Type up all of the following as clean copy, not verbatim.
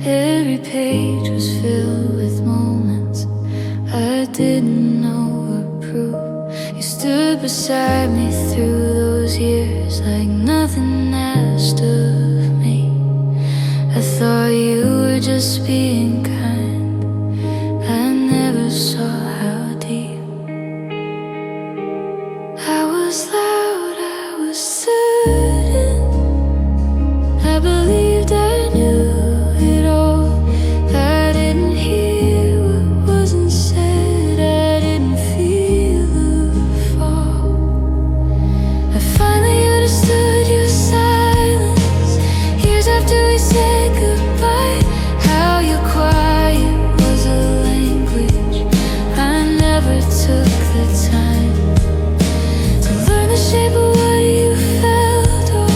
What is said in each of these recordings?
Every page was filled with moments I didn't know were proof. You stood beside me through those years like nothing asked of me. I thought you were just being kind. I never saw how deep. I was loud, I was certain. I believed I knew it all. I didn't hear what wasn't said. I didn't feel the fall. I finally understood your silence years after we said goodbye. How your quiet was a language I never took the time to learn the shape of what you felt, or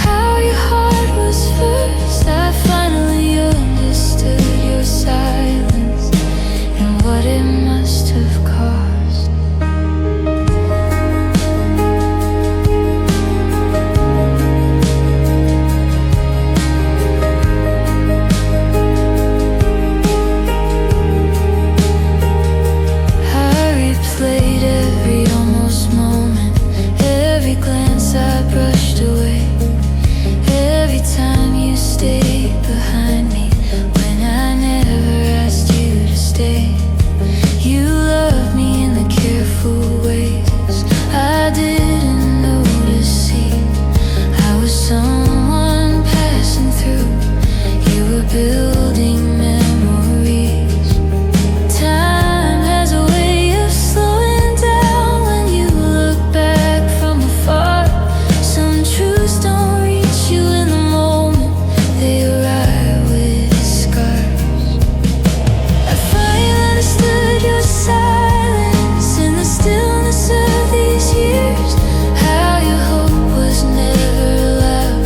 how your heart was first. I finally understood your silence and what it must have cost. I replayed every almost moment, every glance I brushed away, every time you stayed behind me when I never asked you to stay. You loved me in the careful ways I didn't notice. See, I was someone passing through. You were building memories. Time has a way of slowing down when you look back from afar. Some truths don't reach you in the moment, they arrive with scars. I finally understood your silence in the stillness of these years. How your hope was never loud,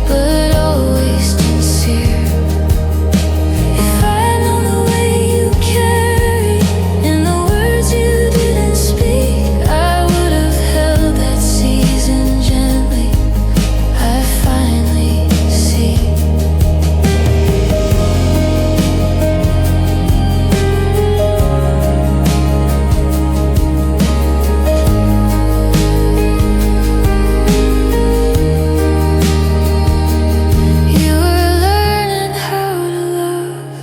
but always sincere. If I had known the way you carried and the words you didn't speak, I would have held that season gently. I finally see. You were learning how to love,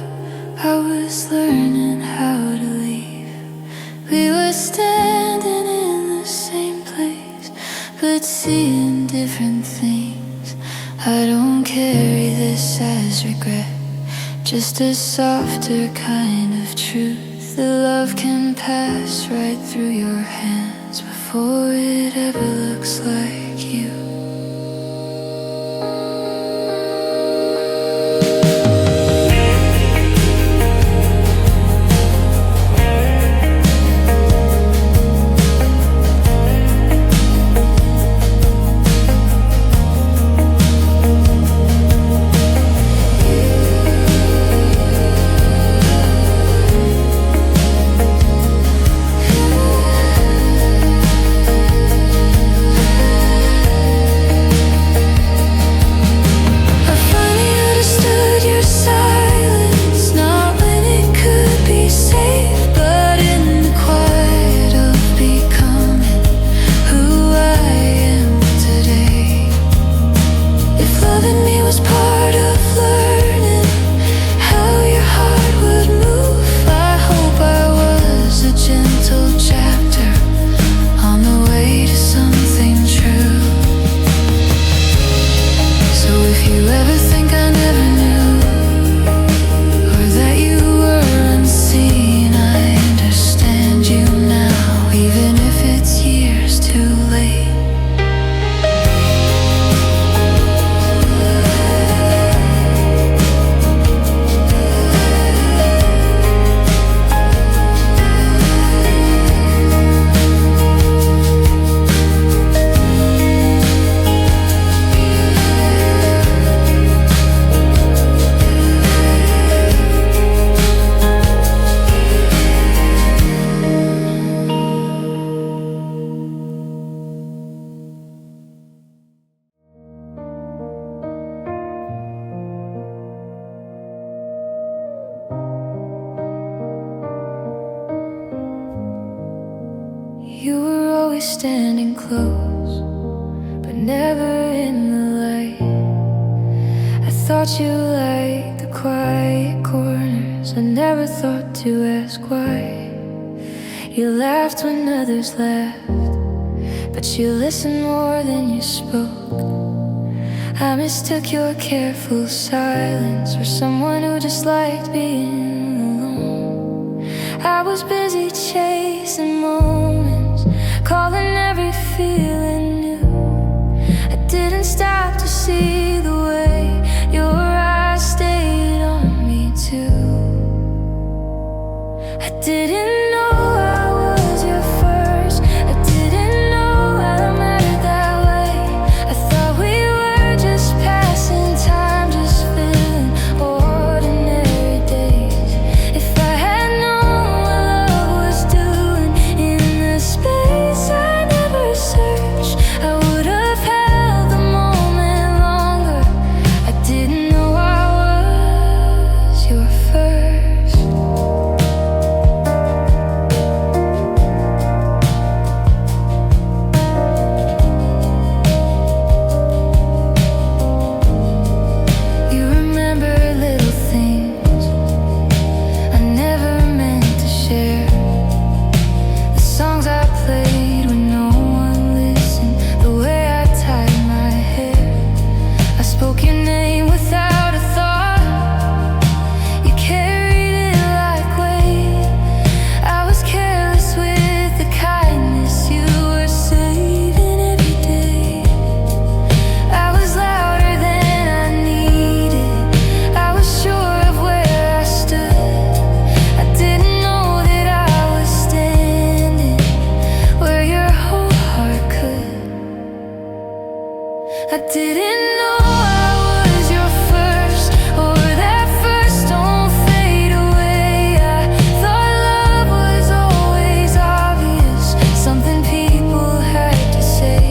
I was learning how to leave. We were standing in the same place, but seeing different things. I don't carry this as regret, just a softer kind of truth. The love can pass right through your hands before it ever looks like you. always standing close, but never in the light. I thought you liked the quiet corners. I never thought to ask why. You laughed when others laughed, but you listened more than you spoke. I mistook your careful silence for someone who just liked being alone. I was busy chasing moments, calling every feeling new. I didn't stop to see the way your eyes stayed on me too. I didn't know I was your first. I didn't know I mattered that way. I thought we were just passing time, just filling ordinary days. If I had known what love was doing in the space I never searched, I would have held the moment longer. I didn't know I was your first. You remember little things I never meant to share. The songs I played when no one listened, the way I tied my hair. I spoke your name without a thought. You carried it like weight. I was careless with the kindness you were saving every day. I was louder than I needed. I was sure of where I stood. I didn't know that I was standing where your whole heart could. I didn't know I was your first, or that first don't fade away. I thought love was always obvious, something people had to say.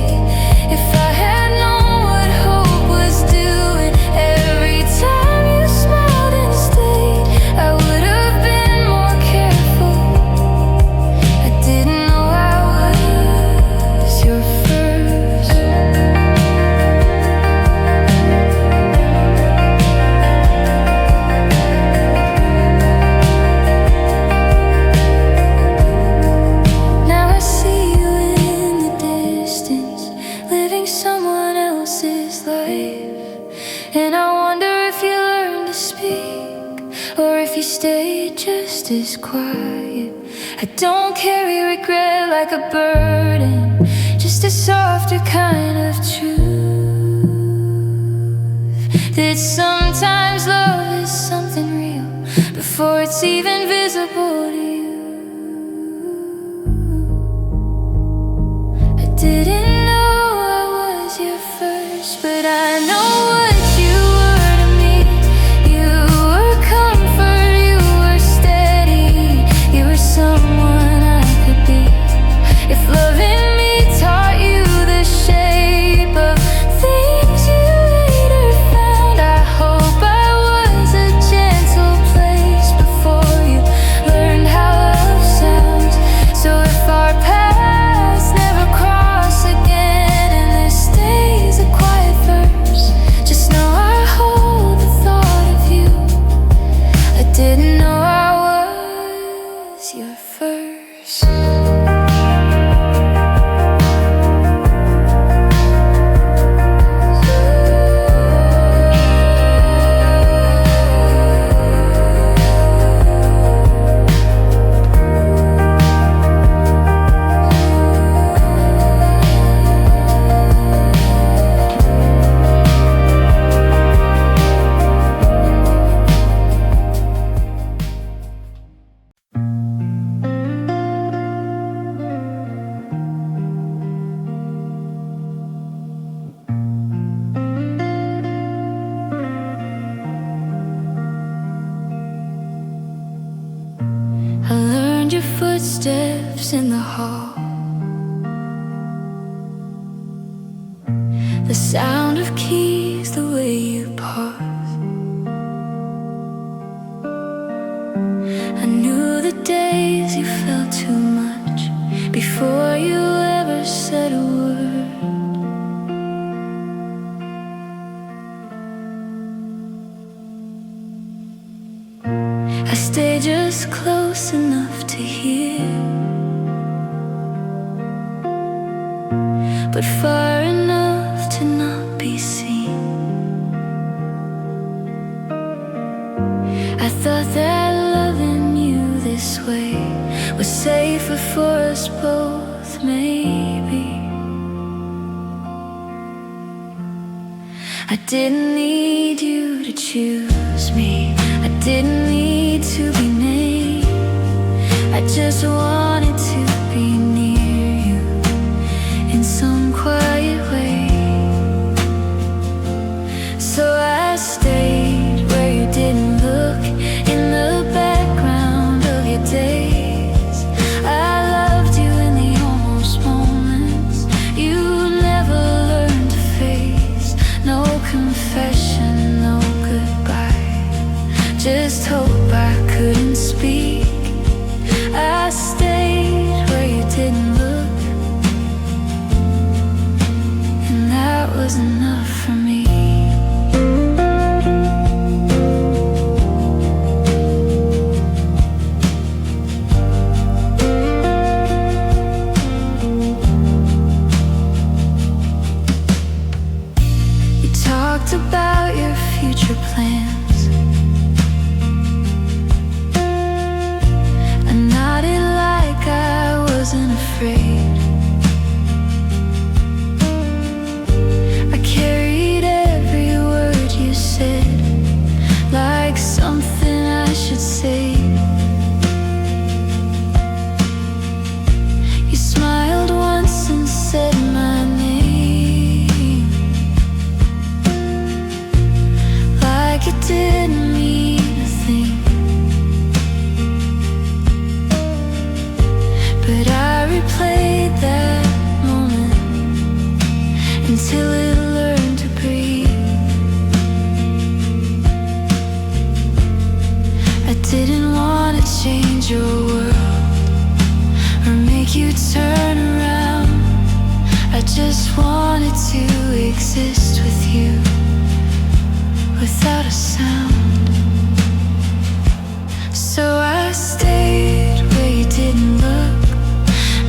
If I had known what hope was doing every time you smiled and stayed, I would have been more careful. I didn't know I was your first. Now I see you in the distance, living someone else's life. And I wonder if you learned to speak, or if you stayed just as quiet. I don't carry regret like a burden, just a softer kind of truth. That sometimes love is something real before it's even visible to you. I didn't know I was your first, but I know what you were to me. You were comfort, you were steady, you were someone I could be. If loving me taught you the shape of things you later found, I hope I was a gentle place before you learned how love sounds. So if our paths never cross again and this stays a quiet verse, just know I hold the thought of you. I didn't know I was your first. I learned your footsteps in the hall, the sound of keys, the way you pause. I knew the days you felt too much before you ever said a word. I stayed just close enough to hear, but far enough to not be seen. I thought that loving you this way was safer for us both, maybe. I didn't need you to choose me, I didn't need to be named. I just wanted to be near you in some quiet way. So I stayed where you didn't look, in the background of your days. I loved you in the almost moments you never learned to face. No confession, no goodbye, just hope I couldn't speak. I stayed where you didn't look, and that was enough for me. You talked about your future plans. I nodded like I wasn't afraid. I carried every word you said like something I should say. You smiled once and said my name, like it didn't mean a thing. But I replayed that moment until it learned to breathe. I didn't want to change your world or make you turn around. I just wanted to exist with you without a sound. So I stayed where you didn't look,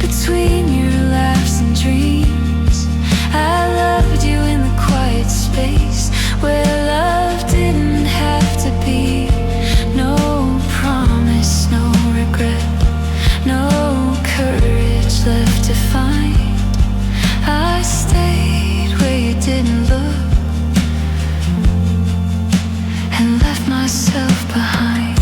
between your laughs and dreams. I loved you in the quiet space where love didn't have to be. No promise, no regret, no courage left to find. I stayed where you didn't look and left myself behind.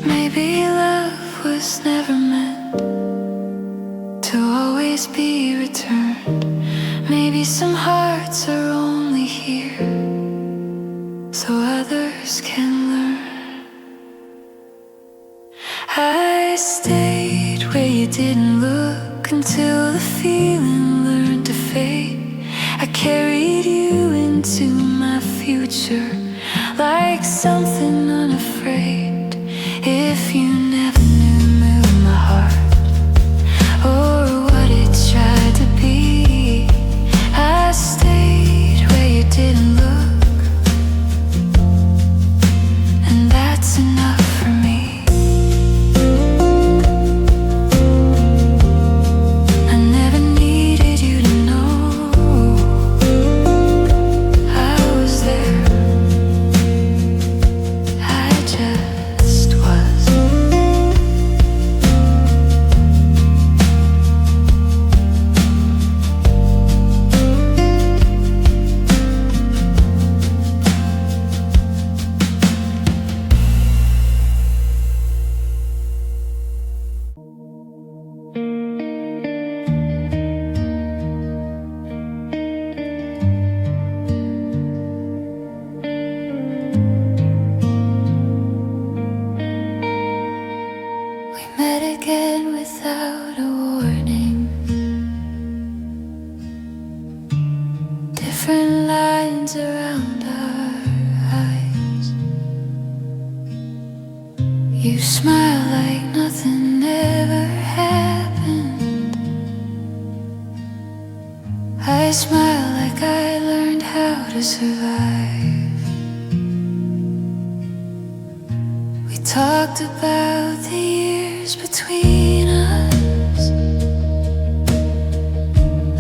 Maybe love was never meant to always be returned. Maybe some hearts are only here so others can learn. I stayed where you didn't look until the feeling learned to fade. I carried you into my future like something unafraid. If you never knew my heart or what it tried to be, I stayed where you didn't look, and that's enough for me. I never needed you to know I was there. I just was. We met again without a warning. You smile like nothing ever happened. I smile like I learned how to survive. We talked about the years between us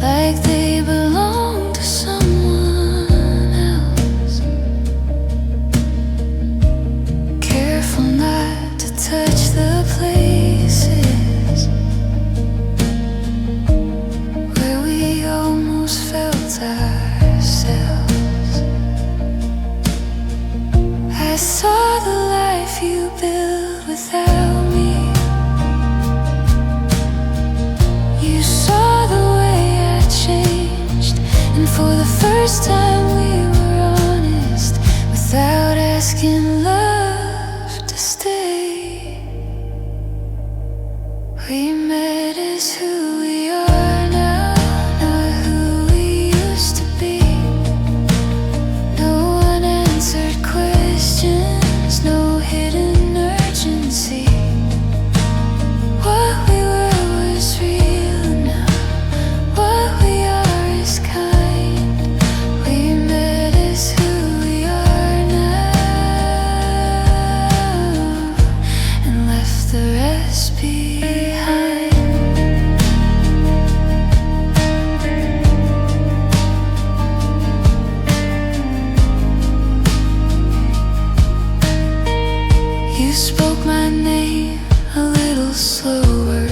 like they belong to someone else. Careful not to touch the places where we almost felt ourselves. I saw the life you built without me. You saw the way I changed, and for the first time we were honest without asking love to stay. We met as who we are now, not who we used to be. No unanswered questions, no hidden urgency. What we were was real now. What we are is kind. We met as who we are now, and left the rest behind. You spoke my name a little slower,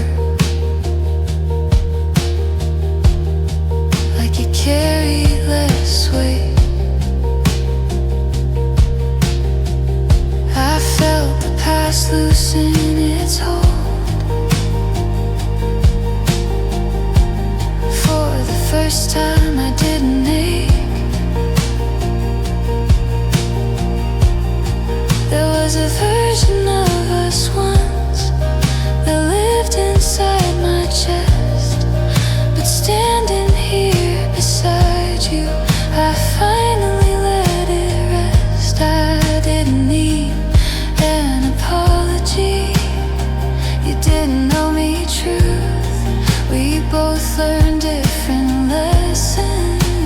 like you carried less weight. I felt the past loosen its hold. For the first time I didn't ache. There was a version of us once that lived inside my chest, but standing here beside you, I finally let it rest. I didn't need an apology. You didn't know me truth. We both learned different lessons,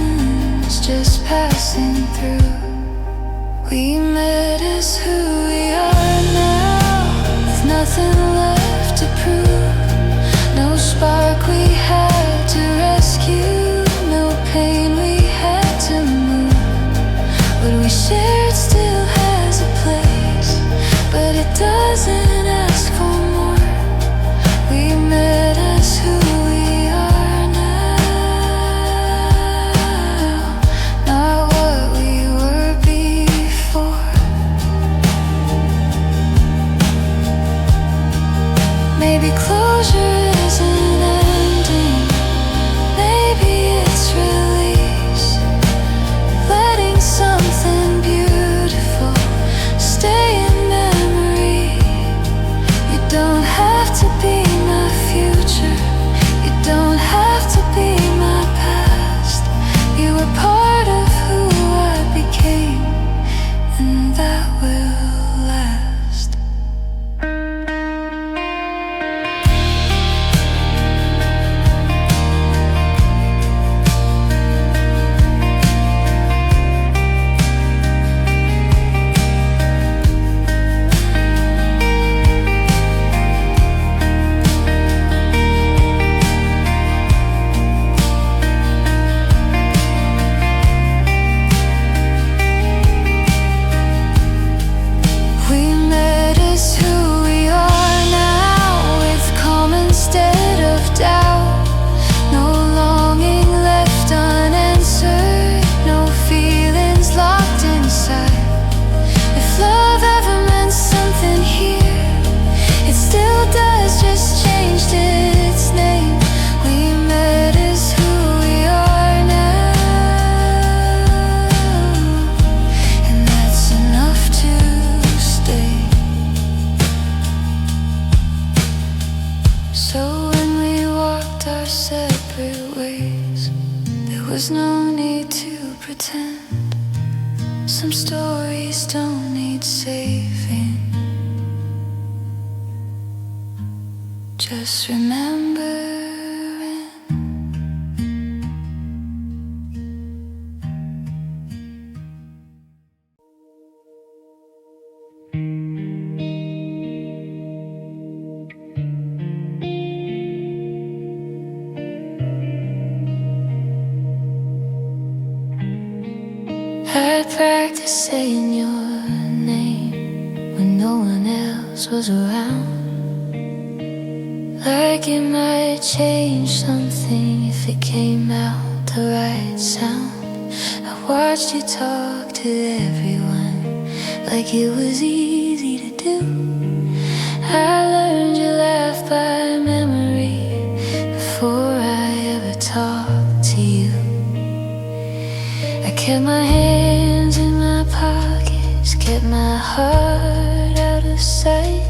just passing through. We met as who we are now, with nothing left to prove. No spark we had to rescue, no pain we had to move. What we shared still has a place, but it doesn't ask for more. We met as who we are now, not what we were before. Maybe closure isn't ending, maybe it's release. Letting something beautiful stay in memory. You don't have to be my future, you don't have to be my past. You were part of who I became, and that will last. We met as who we are now, with calm instead of doubt. No longing left unanswered, no feelings locked inside. If love ever meant something here, it still does, just changed its name. We met as who we are now, and that's enough to stay. So when we walked our separate ways, there was no need to pretend. Some stories don't need saving. just remembering. I'd practice saying your name when no one else was around, like it might change something if it came out the right sound. I watched you talk to everyone like it was easy to do. I learned you laugh by memory before I ever talked to you. I kept my hands in my pockets, kept my heart out of sight.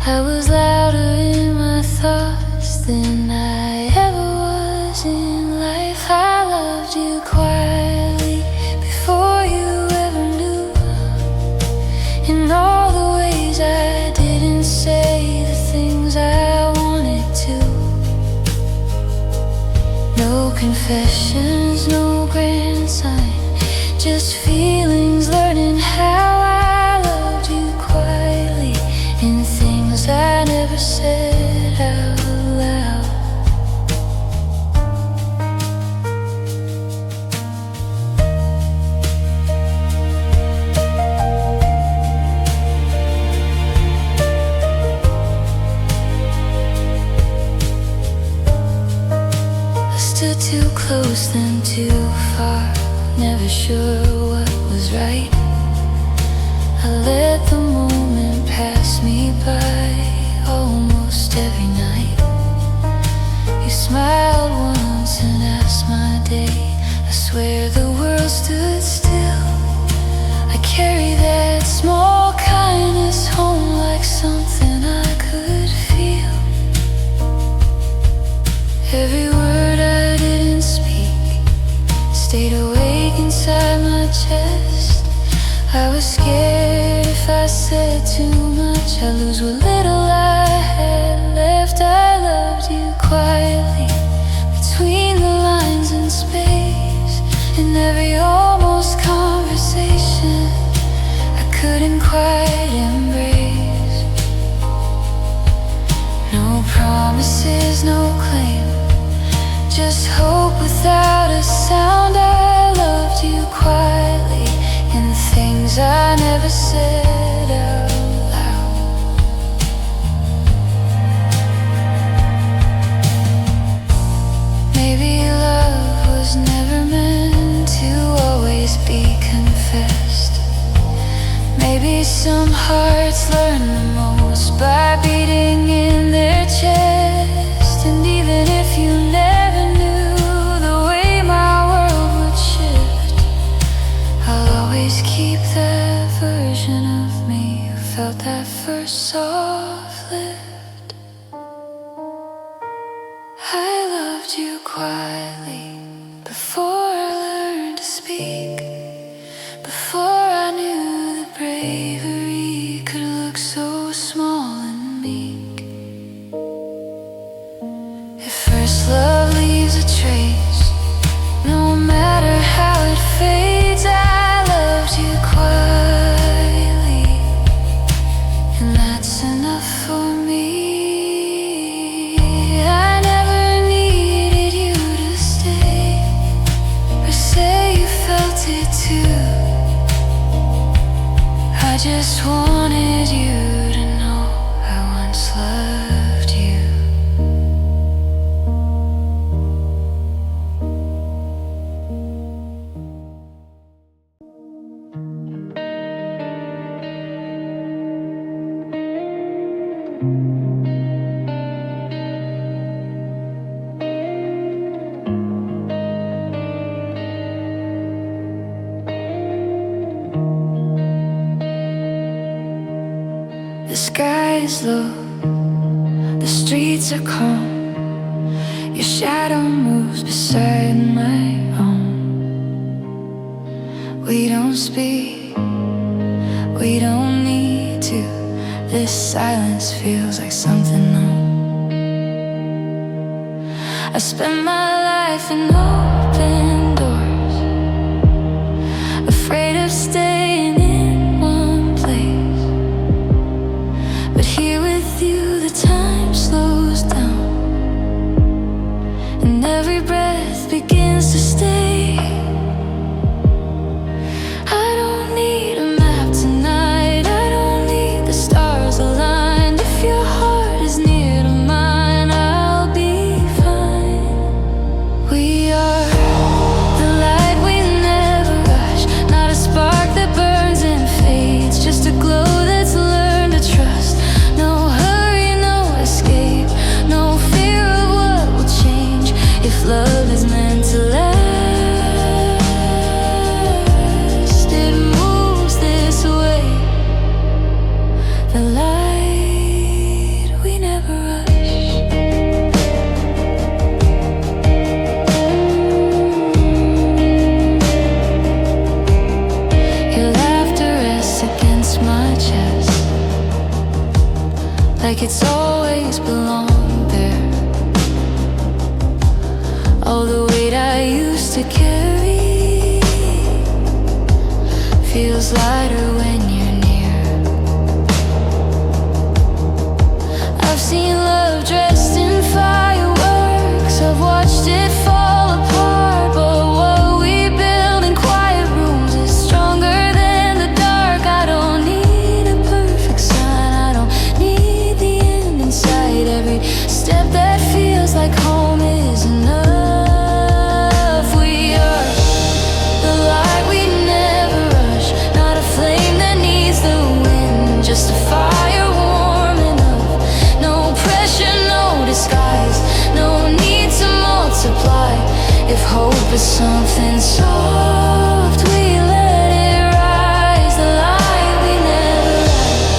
I was louder in my thoughts than I ever was in life. I loved you quietly before you ever knew, in all the ways I didn't say the things I wanted to. No confessions, no grand sign, just feelings, learning how I loved you quietly in things I never said out loud. I stood too close then too far, never sure what was right. I let the moment pass me by almost every night. You smiled once and asked my day. I swear the world stood still. I carry that small kindness home like something I could feel. Every word I didn't speak stayed awake inside my chest. I was scared if I said too much I'd lose what little I had left. I loved you quietly between the lines in space. In every almost conversation I couldn't quite embrace. No promises, no claim, just hope without a sound. I loved you quietly in things I never said out loud. Maybe love was never meant to always be confessed. Maybe some hearts learn the most by beating in their chest. And even if you never knew the way my world would shift, I'll always keep that version of me who felt that first soft lift. I loved you quietly before I learned to speak, before I knew that bravery could look so small and meek. If first love leaves a trace, no matter how it fades, I loved you quietly, and that's enough for me. I never needed you to stay or say you felt it too. I just wanted you to know I once loved you. The sky is low, the streets are calm. Your shadow moves beside my own. We don't speak, we don't need to. This silence feels like something known. I spend my life in open doors, afraid of staying in one place. But here with you the time slows down, and every breath begins to stay. I don't need a map tonight, I don't need the stars aligned. If your heart is near to mine, I'll be fine. We are the light we never rush, not a spark that burns and fades, just a glow that's learned to trust. No hurry, no escape, no fear of what will change. If love is meant to last, it moves this way. The light we never rush. Your laughter rests against my chest, like it's always belonged there. All the weight I used to carry feels lighter when you're near. I've seen love dressed in fireworks, I've watched it fall apart, but what we build in quiet rooms is stronger than the dark. I don't need a perfect sign, I don't need the end in sight. Every step that feels like home is enough. We are the light we never rush, not a flame that needs the wind, just a fire warm enough. No pressure, no disguise, no need to multiply. If hope is something soft, we let it rise. The light we never rush.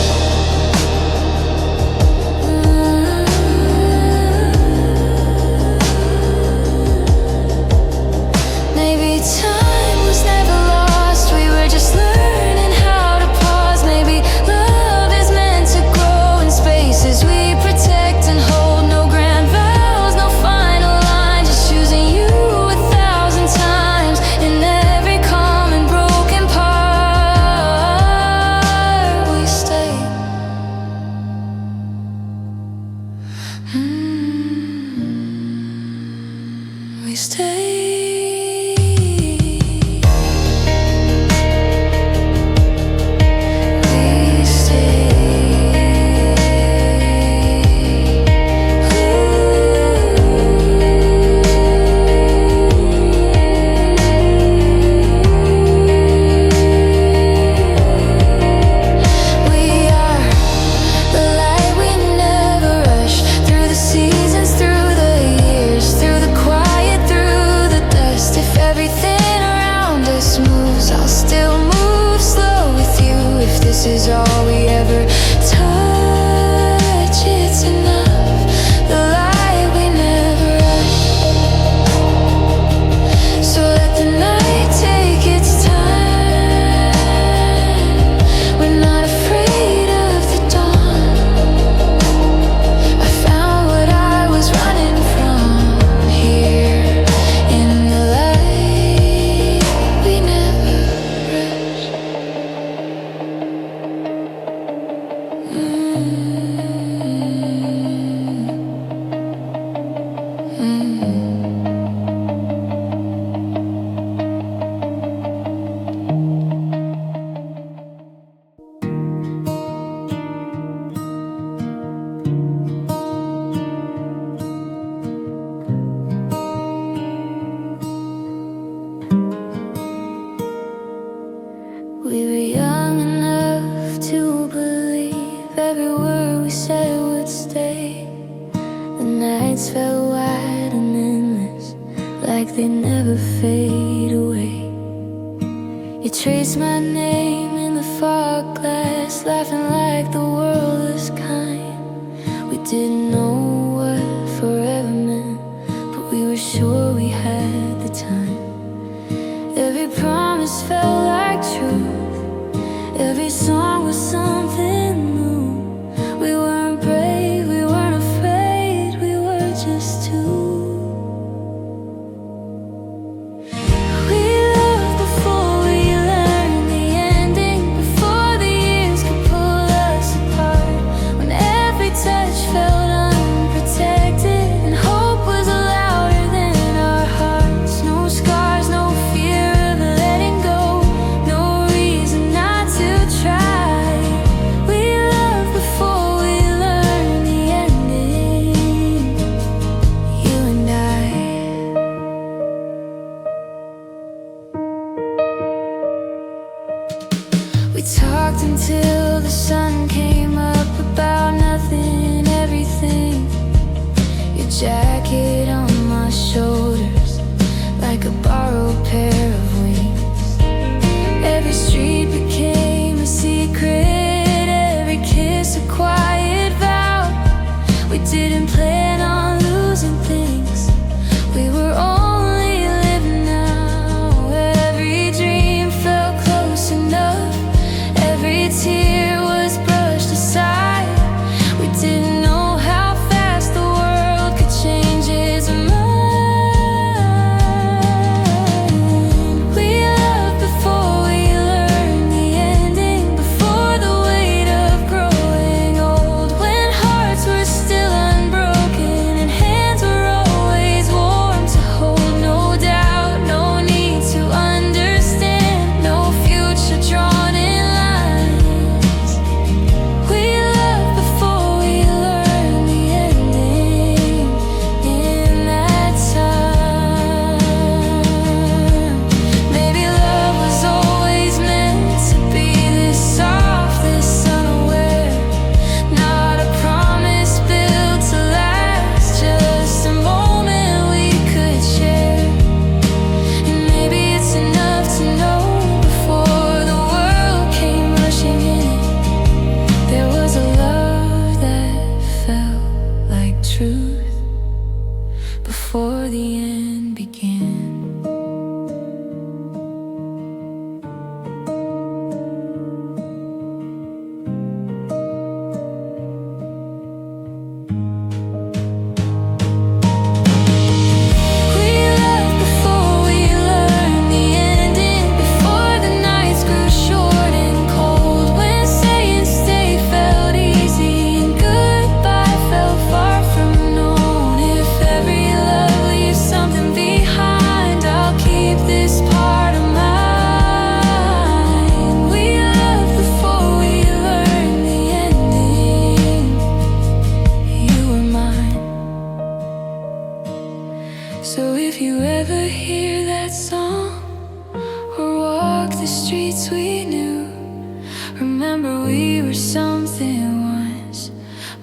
Maybe time was never lost, we were just learning how to pause. Maybe love is meant to grow in spaces we protect and hold. No grand vows, no final line, just choosing you 1,000 times in every calm and broken part. We stay. We stay. We stay. We are the light we never rush, through the seasons, through the years, through the quiet, through the dust. If everything around us moves, I'll still move slow with you. If this is all we ever touch, it's enough. The light we never rush. So let the night take its time. We're not afraid of the dawn. I found what I was running from here in the light we never rush. We were young enough to believe every word we said would stay. The nights felt wide and endless, like they never fade away. You traced my name in the fog glass, laughing like the world was kind. We didn't know what forever meant, but we were sure we had the time. Every promise felt like truth, every song was something new. We weren't brave, we weren't afraid, we were just two.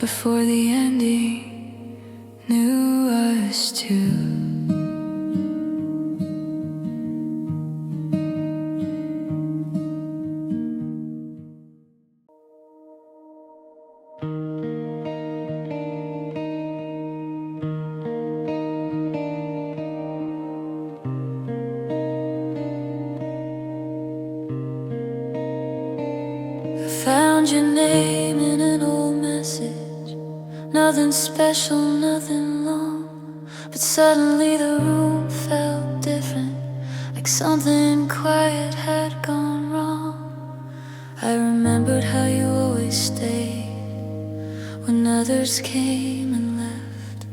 before the ending knew us two. Found your name in an old message. Nothing special, nothing long, but suddenly the room felt different, like something quiet had gone wrong. I remembered how you always stayed when others came and left,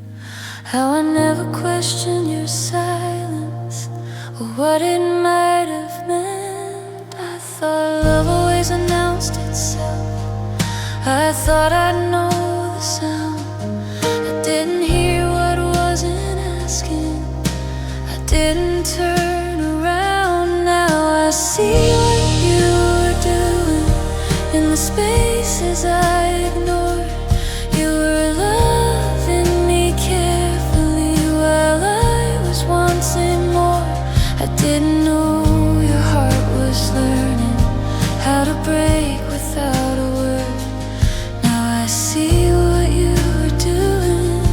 how I never questioned your silence or what it might have meant. I thought love always announced itself. I thought I'd know the sound. I didn't hear what wasn't asking. I didn't turn around. Now I see what you were doing in the spaces I ignored. You were loving me carefully while I was wanting more. I didn't know your heart was learning how to break without a word. Now I see what you were doing,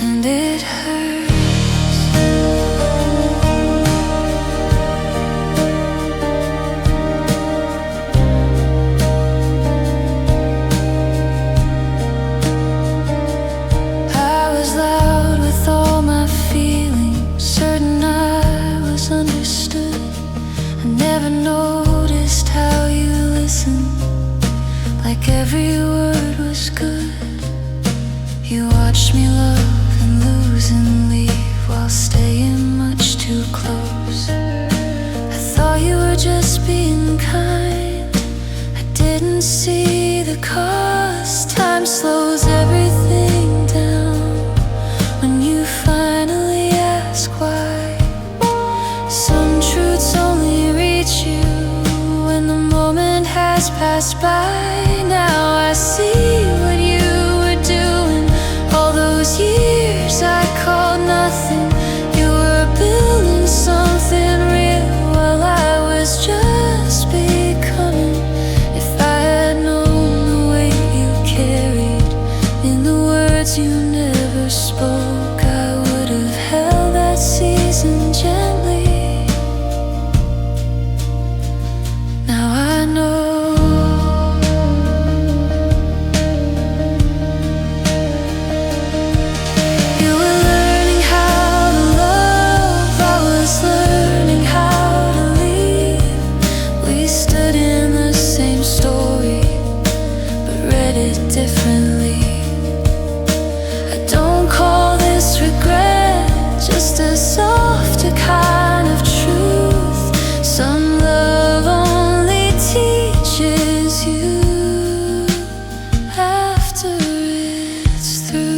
and it hurts. I was loud with all my feelings, certain I was understood. I never noticed how you listened, like every word was good. You watched me love and lose and leave while staying much too close. I thought you were just being kind. I didn't see the cost. Time slows everything down when you finally ask why. Some truths only reach you when the moment has passed by. Now I see what you were doing. All those years I called nothing. You were building something real while I was just becoming. If I had known the weight you carried in the words you never spoke, I would have held that season gently. Now I know. You were learning how to love, I was learning how to leave. We stood in the same story, but read it differently. I don't call this regret, just a softer kind of truth. Some love only teaches you after it's through.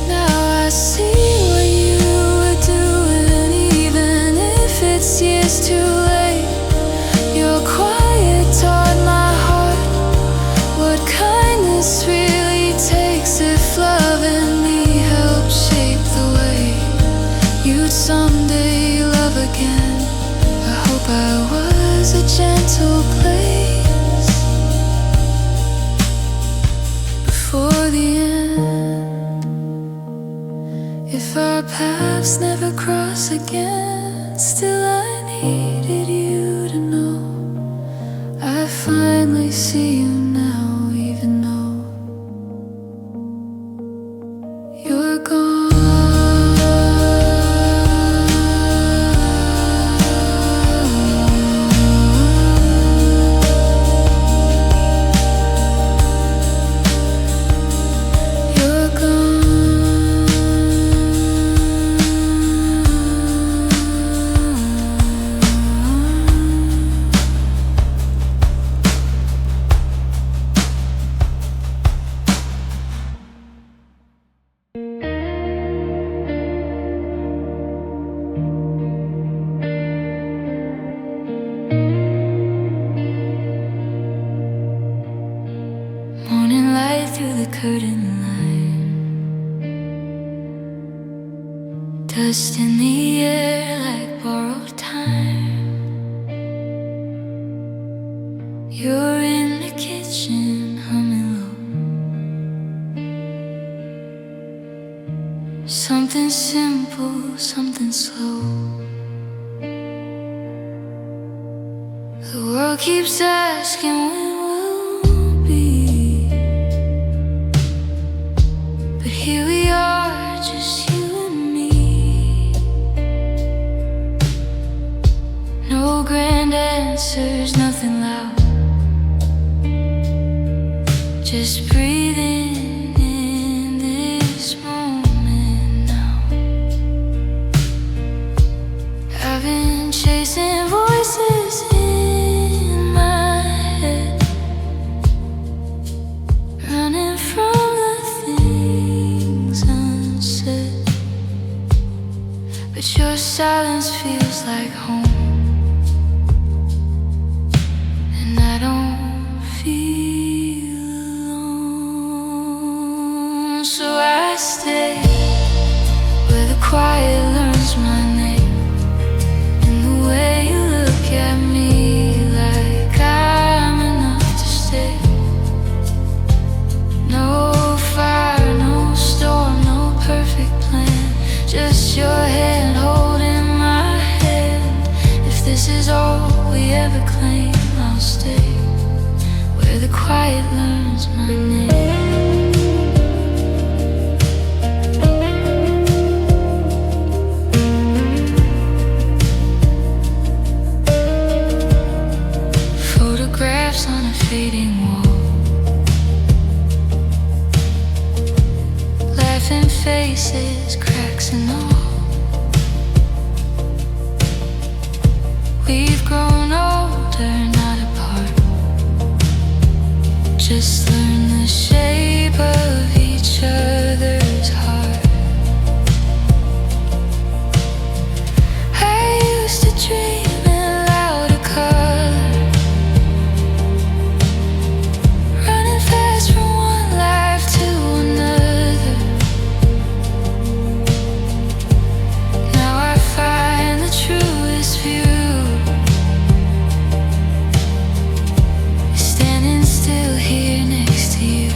Now I see what you were doing, even if it's years too late. Your quiet taught my heart what kindness really takes. If loving me helped shape the way you'd someday love again, I hope I was a gentle place before the end. If our paths never cross again, still I needed you to know I finally see you now, even though you're gone. Dust in the air like borrowed time. You're in the kitchen humming low. Something simple, something slow. The world keeps asking when we'll be, but here we are, just you and me. No grand answers, nothing loud, just breathing in this moment now. I've been chasing voices in my head, running from the things unsaid, but your silence feels like home, and I don't feel alone. So I stay where the quiet learns my name, and the way you look at me like I'm enough to stay. No fire, no storm, no perfect plan, just your hand holding my hand. If this is all we ever claim, I'll stay where the quiet learns my name. Photographs on a fading wall, laughing faces, cracks and all. We've grown older, not apart, just learn the shape of each other's heart. I used to dream in louder color, running fast from one life to another. Now I find the truest view, standing still here next to you.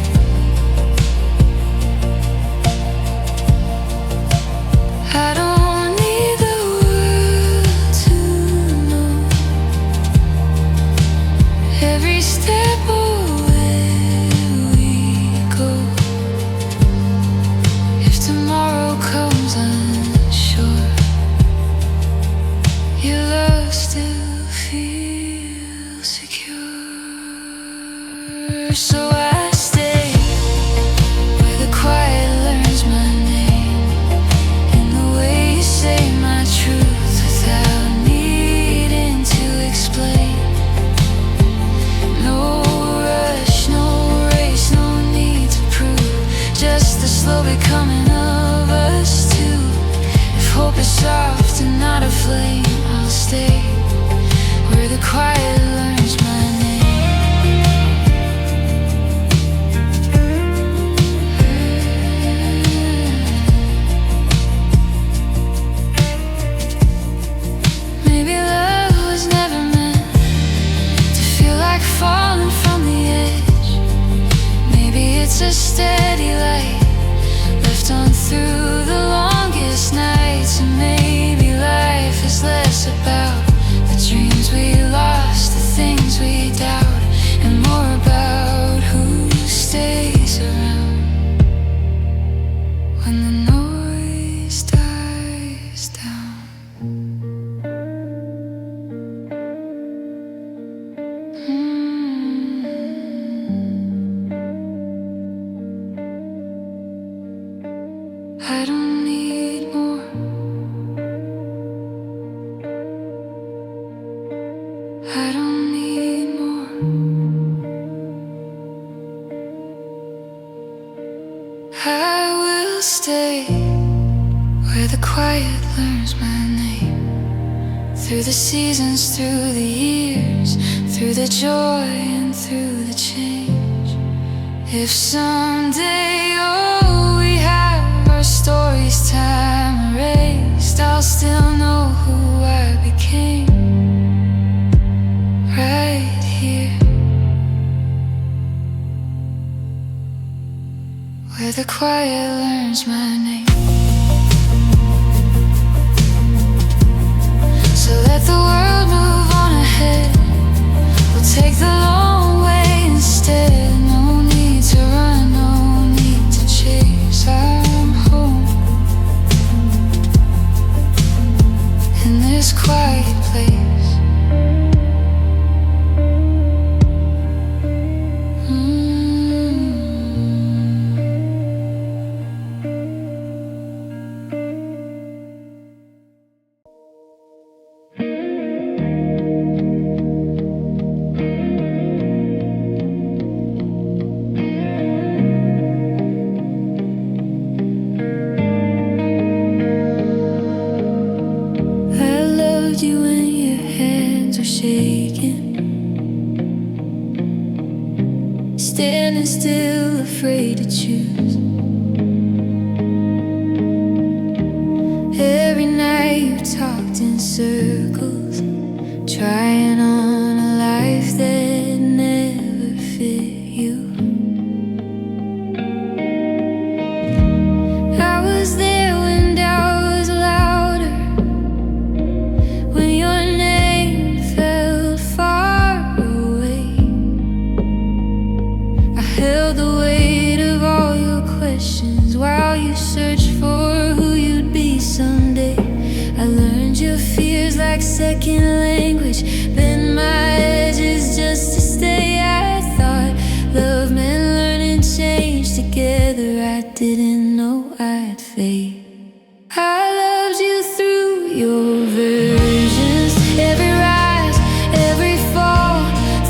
I don't need the world to know every step of where we go. If tomorrow comes unsure, your love still feels secure. So I stay where the quiet learns my name, and the way you say my truth without needing to explain. No rush, no race, no need to prove, just the slow becoming of us two. If hope is soft and not a flame, I'll stay where the quiet learns my name. Maybe love was never meant to feel like falling from the edge. Maybe it's a steady light left on through the longest nights. And maybe life is less about the dreams we lost, the things we doubt, and more about who stays around when the noise dies down. I don't need more. I don't need more. I will stay where the quiet learns my name, through the seasons, through the years, through the joy and through the change. If someday all we have are stories time erased, quiet learns my name. So let the world move on ahead. We'll take the long way instead. No need to run, no need to chase. I'm home in this quiet place. You when your hands are shaking, standing still, afraid to choose. Every night you talked in circles, trying on a life that never fit you. I was there when doubt was louder, when your name felt far away. I held the weight of all your questions while you searched for who you'd be someday. I learned your fears like second language, bent my edges just to stay. I thought love meant learning change together. I didn't know I'd fade. I loved you through your versions, every rise, every fall,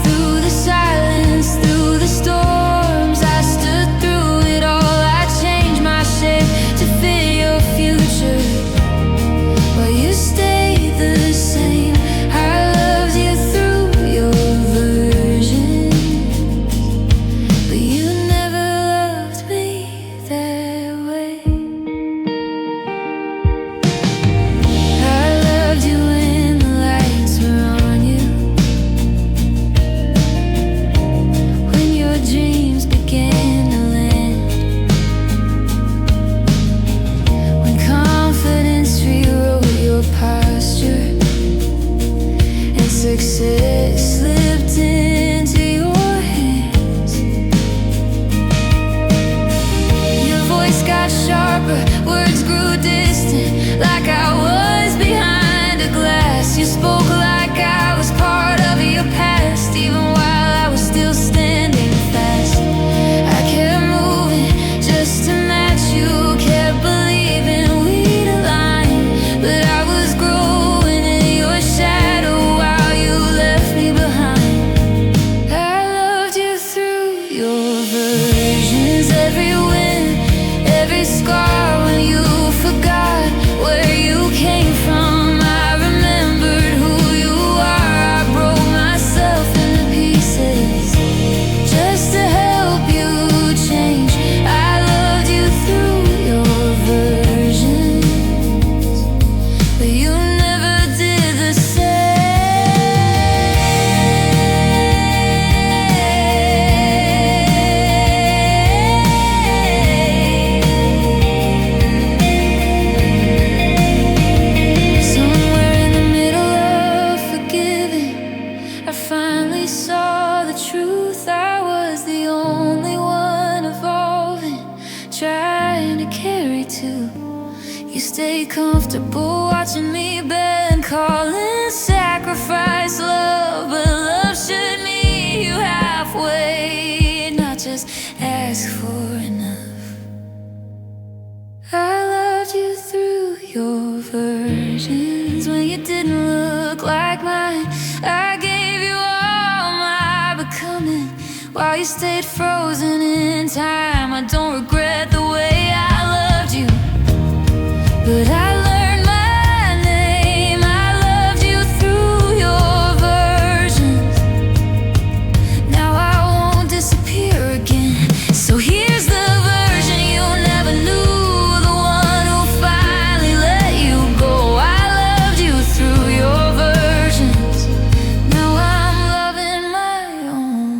through the silence, through the storms. I stood through it all. I changed my shape to fit your future, but you stayed the same. I loved you through your versions, but you never loved me that way. I loved you when the lights were on you, when your dreams began to land, when confidence rewrote your posture and success slipped into your hands. Your voice got sharper, words grew distant, like I was behind a glass. You spoke like I was part of your past, even while I was still standing fast. I kept moving just to match you, kept believing we'd align, but I was growing in your shadow while you left me behind. I loved you through your versions, every win, every scar. When you forgot where you came from, I remembered who you are. I broke myself into pieces just to help you change. I loved you through your versions, but you never did the Somewhere in the middle of forgiving, I finally saw the truth. I was the only one evolving, trying to carry two. You stayed comfortable watching me bend, calling sacrifice love, but love should meet you halfway, not just ask for enough. I loved you through your versions, when you didn't look like mine. I gave you all my becoming while you stayed frozen in time. I don't regret the way I loved you, but I learned my name. I loved you through your versions. Now I won't disappear again. So here's the version you never knew, the one who finally let you go. I loved you through your versions. Now I'm loving my own.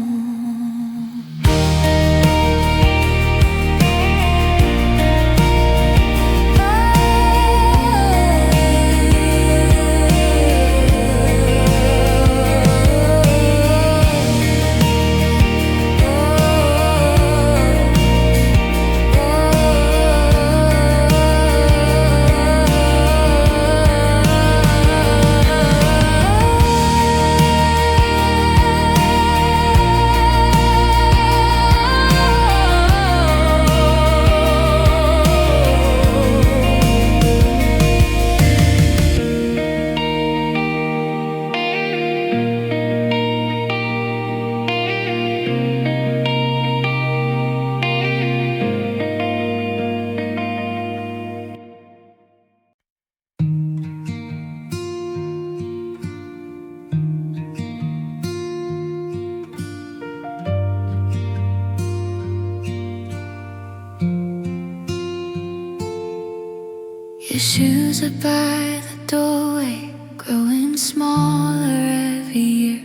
Shoes are by the doorway, growing smaller every year.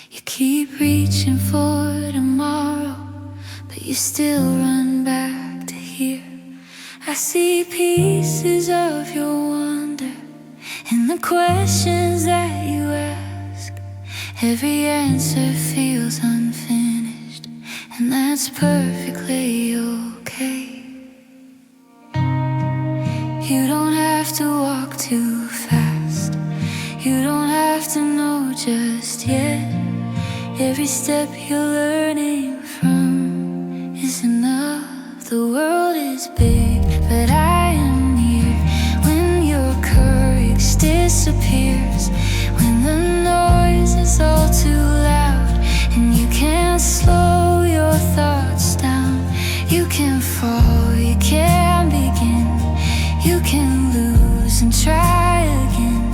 You keep reaching for tomorrow, but you still run back to here. I see pieces of your wonder in the questions that you ask. Every answer feels unfinished, and that's perfectly okay. You don't have to walk too fast, you don't have to know just yet. Every step you're learning from is enough. The world is big, but I am near. When your courage disappears, when the noise is all too loud, and you can't slow your thoughts down. You can fall, you can begin, you can lose and try again.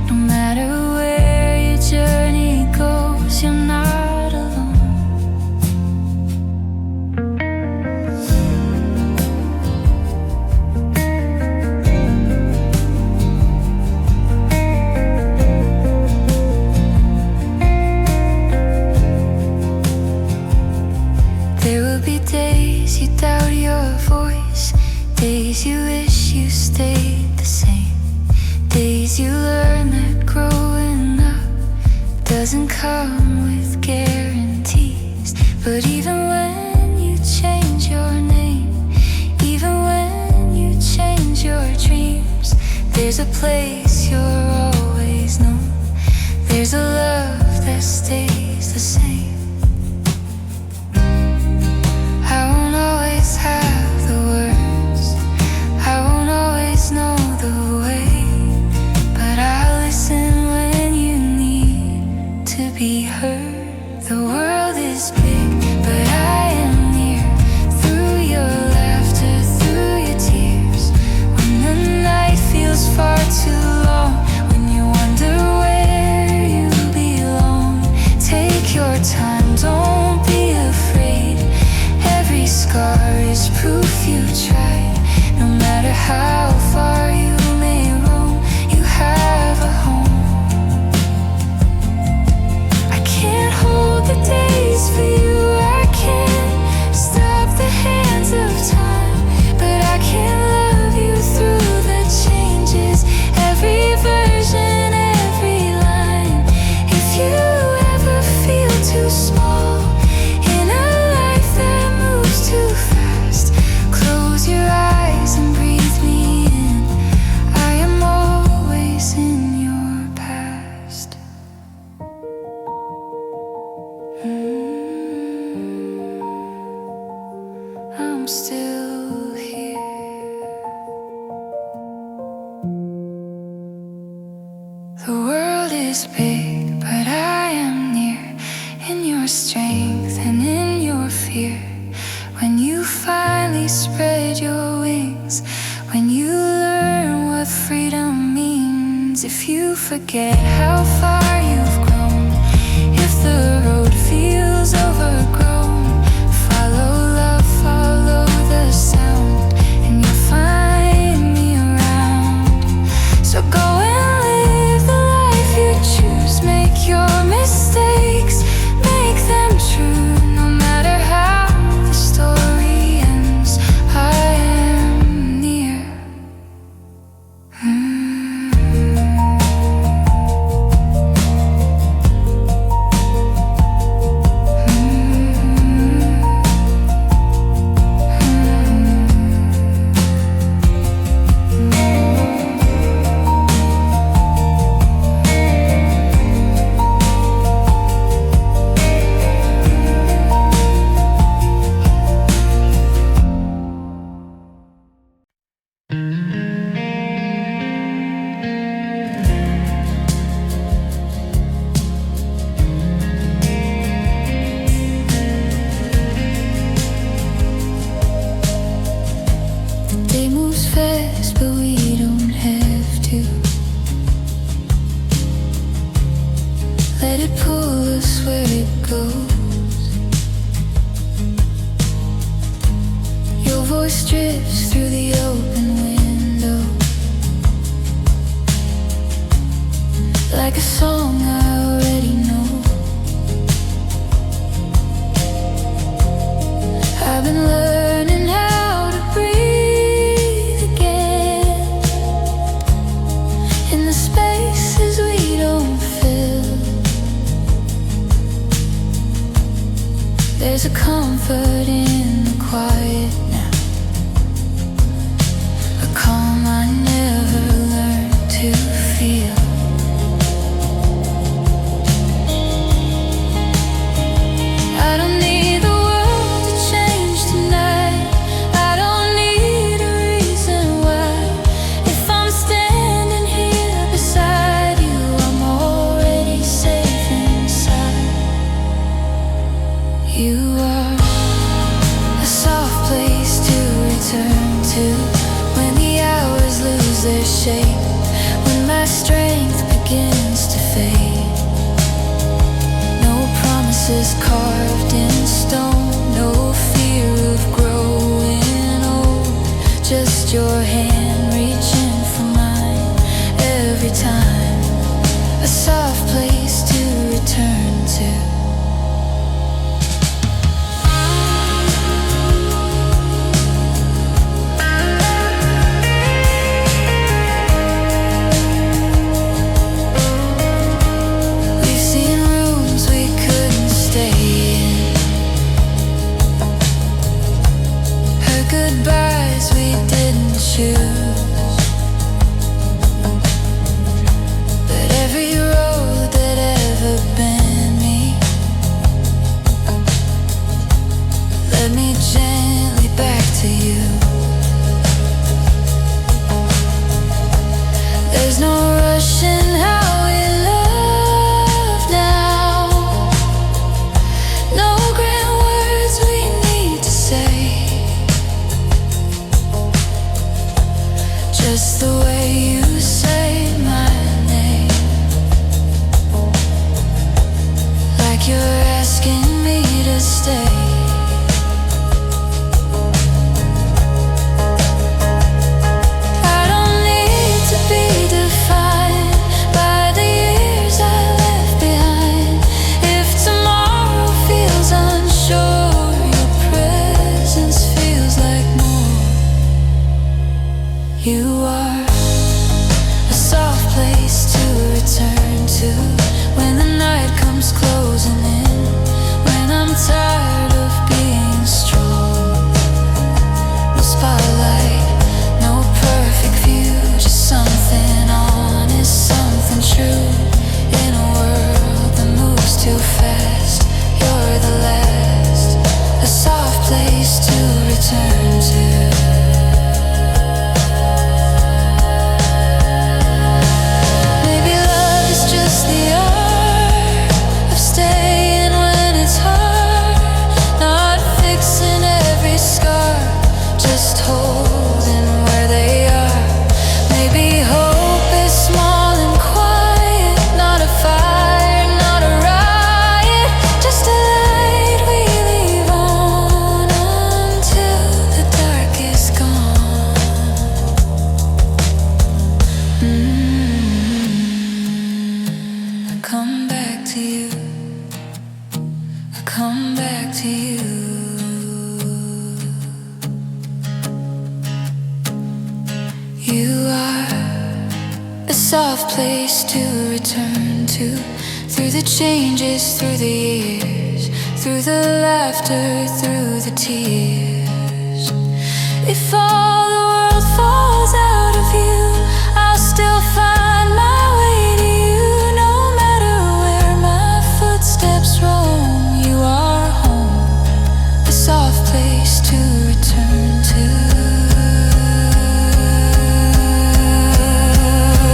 No matter where your journey goes, you're not alone. There will be days you doubt your voice, days you wish you stayed the same, days you learn that growing up doesn't come with guarantees. But even when you change your name, even when you change your dreams, there's a place you're always known, there's a love that stays the same. I won't always have the words, I won't always know the way, but I'll listen when you need to be heard. The world is big, but I am near. Through your laughter, through your tears, when the night feels far too long, when you wonder where you belong. Take your time, don't be afraid. Every scar is proof you tried. No matter how far you may roam, you have a home. I can't hold the days for you, I can't stop the hands of time, but I can love you through the changes, every version, every line. If you ever feel too small in a life that moves too fast, close your eyes and breathe me in. I am always in your past. I'm still here. The world is big, but I am near. In your strength and in your fear, when you finally spread your wings, when you learn what freedom means. If you forget how far you've grown, if the road feels overgrown, follow love, follow the sound, and you'll find me around. So go and live the life you choose, make your mistakes, make them true. No matter how the story ends, I am near. like a song I already know. I've been learning how to breathe again in the spaces we don't fill. There's a comfort in the quiet now, a calm I never learned to feel. I don't need the world to change tonight. I don't need a reason why. If I'm standing here beside you, I'm already safe inside. You are a soft place to return to when the hours lose their shape, when my strength begins to fade. No promises carved in stone, no fear of growing old, just your hand reaching for mine every time. A soft place to return to. We've seen rooms we couldn't stay in, heard goodbyes we didn't choose. But every road that ever bent me led me gently back to you. There's no rush in how we love now, no grand words we need to say, just the way you say my name, like you're asking me to stay. I don't need to be defined by the years I left behind. If tomorrow feels unsure, your presence feels like more. You are a soft place to return to when the night comes closing in, when I'm tired of being strong. No spotlight, no perfect view, just something honest, something true. In a world that moves too fast, you're the last, a soft place to return to. Maybe love is just the art of staying when it's hard, not fixing every scar, just holding where they are. Maybe hope is small and quiet, not a fire, not a riot, just a light we leave on until the dark is gone. I come back to you, I come back to you. You are a soft place to return to, through the changes, through the years, through the laughter, through the tears. If all the world falls out of you, I'll still find my way to you. No matter where my footsteps roam, you are home, a soft place to return to.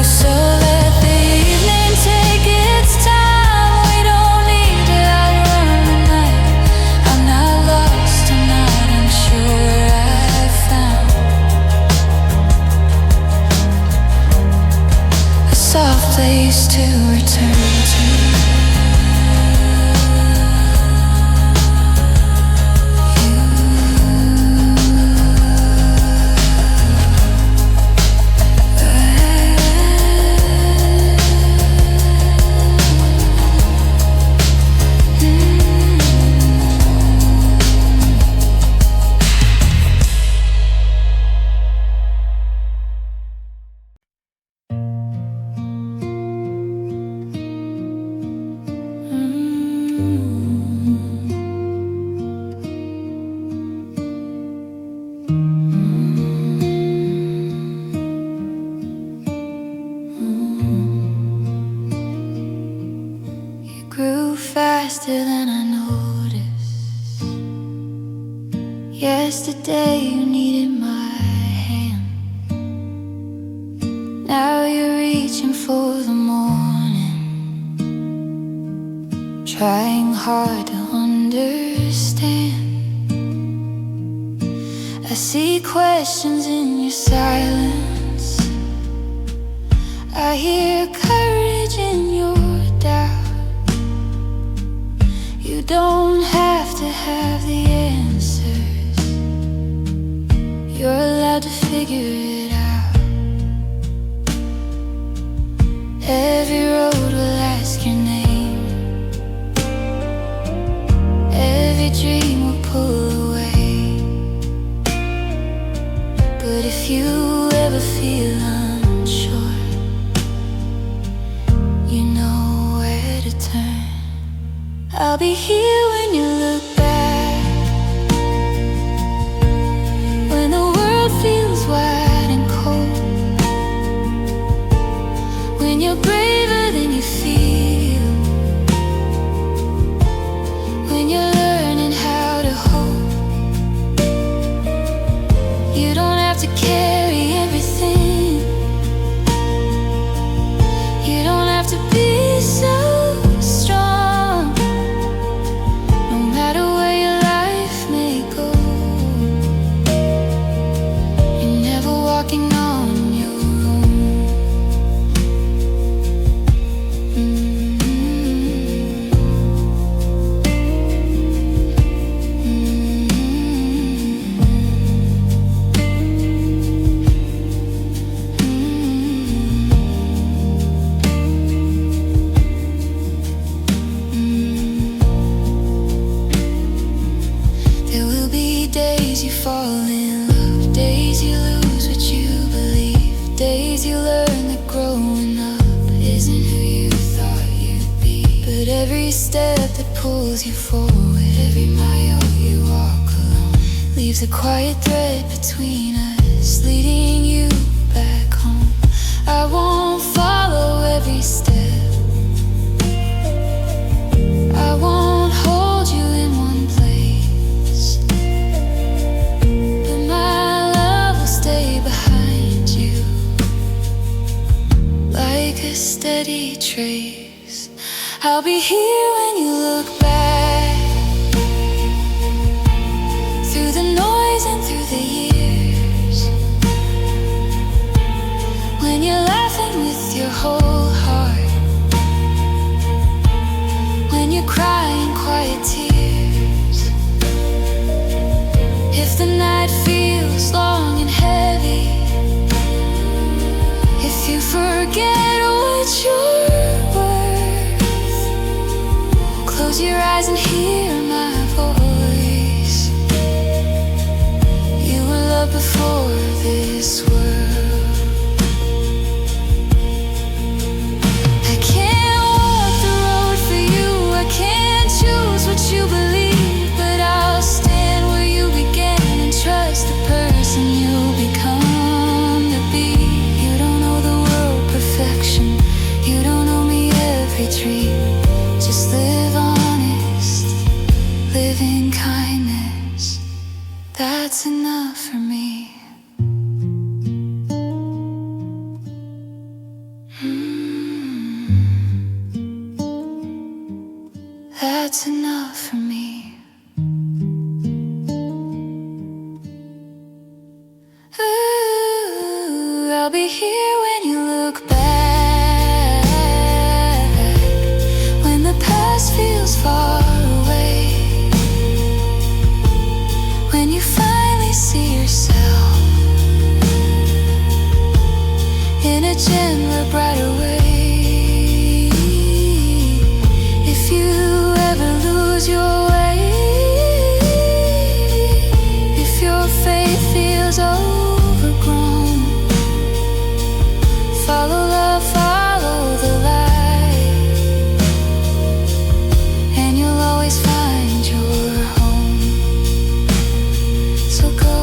So let the evening take its time. We don't need to outrun the night. I'm not lost, I'm not unsure. I've found a soft place to return to. You Yesterday you needed my hand. Now you're reaching for the morning, trying hard to understand. I see questions in your silence, I hear courage in your doubt. You don't have to have the answers, you're allowed to figure it out. Every road will ask your name, every dream will pull away. But if you ever feel unsure, you know where to turn. I'll be here when you look back, when the world feels wide and cold, when you're braver than you feel, when you're learning how to hold. You don't have to carry everything, you don't have to be so strong. No matter where your life may go, you're never walking on your own. There will be days you fall in love, days you lose what you believe, days you learn that growing up isn't who you thought you'd be. But every step that pulls you forward, every mile you walk alone, leaves a quiet thread between us, leading you back home. I won't follow every step, I won't hold you in one place, but my love will stay behind you, like a steady trace. I'll be here when you look back, through the noise and through the years, when you're laughing with your whole heart, when you're crying quiet tears. If the night feels long and heavy, if you forget what you're worth, close your eyes and hear my voice. You were loved before this world. I can't walk the road for you, I can't choose what you believe, but I'll stand where you began and trust the person you'll become to be. You don't know the world perfection, you don't know me every dream. Just live honest, live in kindness, that's enough for me. That's enough for me. Ooh, I'll be here when you look back, when the past feels far away, when you finally see yourself in a gentler, brighter way. If you ever lose your way, if your faith feels overgrown, follow love, follow the light, and you'll always find your home. So go,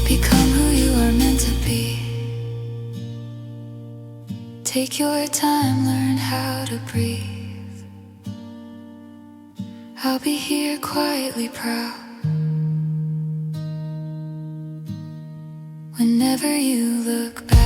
become who you are meant to be. Take your time, learn how to breathe. I'll be here quietly proud. whenever you look back.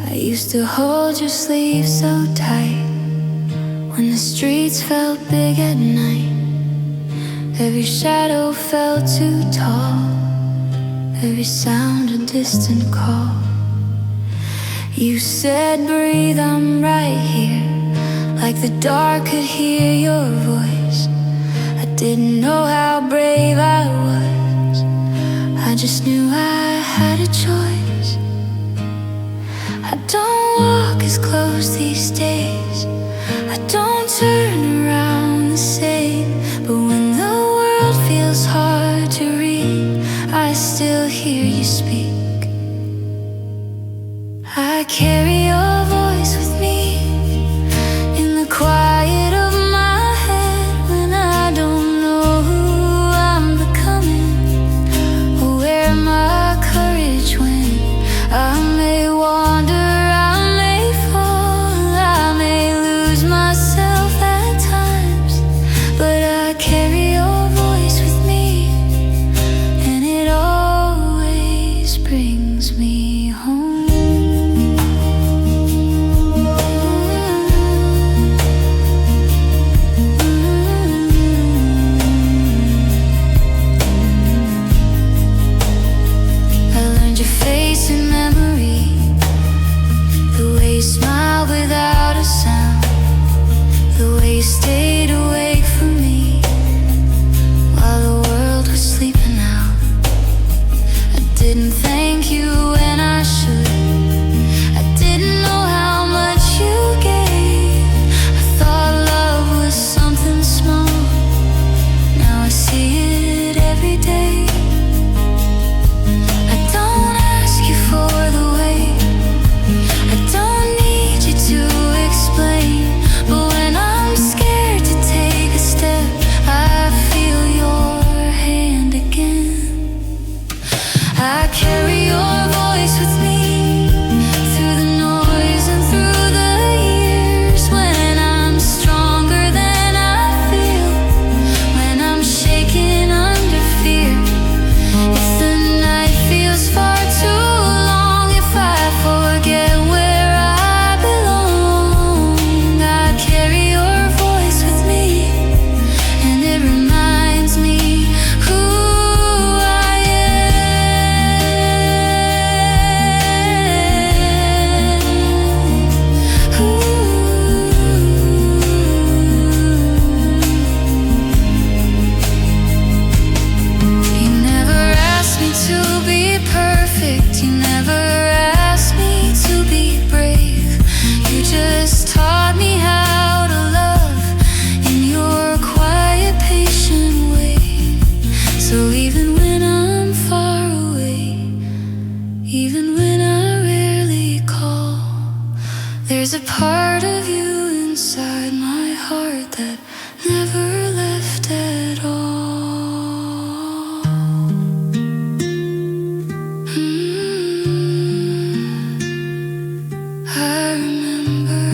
I used to hold your sleeve so tight when the streets felt big at night. Every shadow felt too tall, every sound a distant call. You said, breathe, I'm right here, like the dark could hear your voice. I didn't know how brave I was, I just knew I had a choice. I don't walk as close these days, I don't turn around the same. But when the world feels hard to read, I still hear you speak. I carry your voice with me in the quiet of my head, when I don't know who I'm becoming or where my courage went. I may wander, I may fall, I may lose myself at times, but I carry your voice with me, and it always brings me home. I learned your face in memory, the way you smiled without a sound, the way you stayed awake for me while the world was sleeping out. I didn't thank you when I should, I didn't know how much you gave. I thought love was something small, now I see it every day. I don't ask you for the way, I don't need you to explain, but when I'm scared to take a step, I feel your hand again. I carry your voice with me through the noise and through the years, when I'm stronger than I feel, when I'm shaking under fear. If the night feels far too long, if I forget where I belong, I carry your voice with me, and it reminds me who I am. You never asked me to be perfect, you never asked me to be brave. You just taught me how to love in your quiet, patient way. So even when I'm far away, even when I rarely call, there's a part of you inside my heart that never left at all. I remember.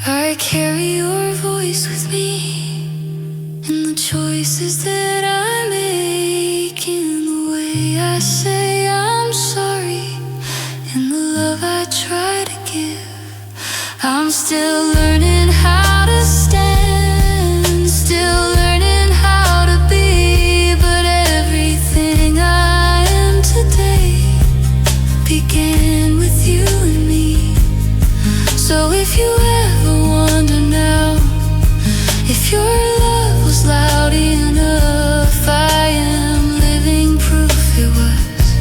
I carry your voice with me in the choices that I make, in the way I say I'm sorry, in the love I try to give. I'm still learning how to stand, still learning how to be, but everything I am today began with you and me. So if you ever wonder now, if your love was loud enough, I am living proof it was.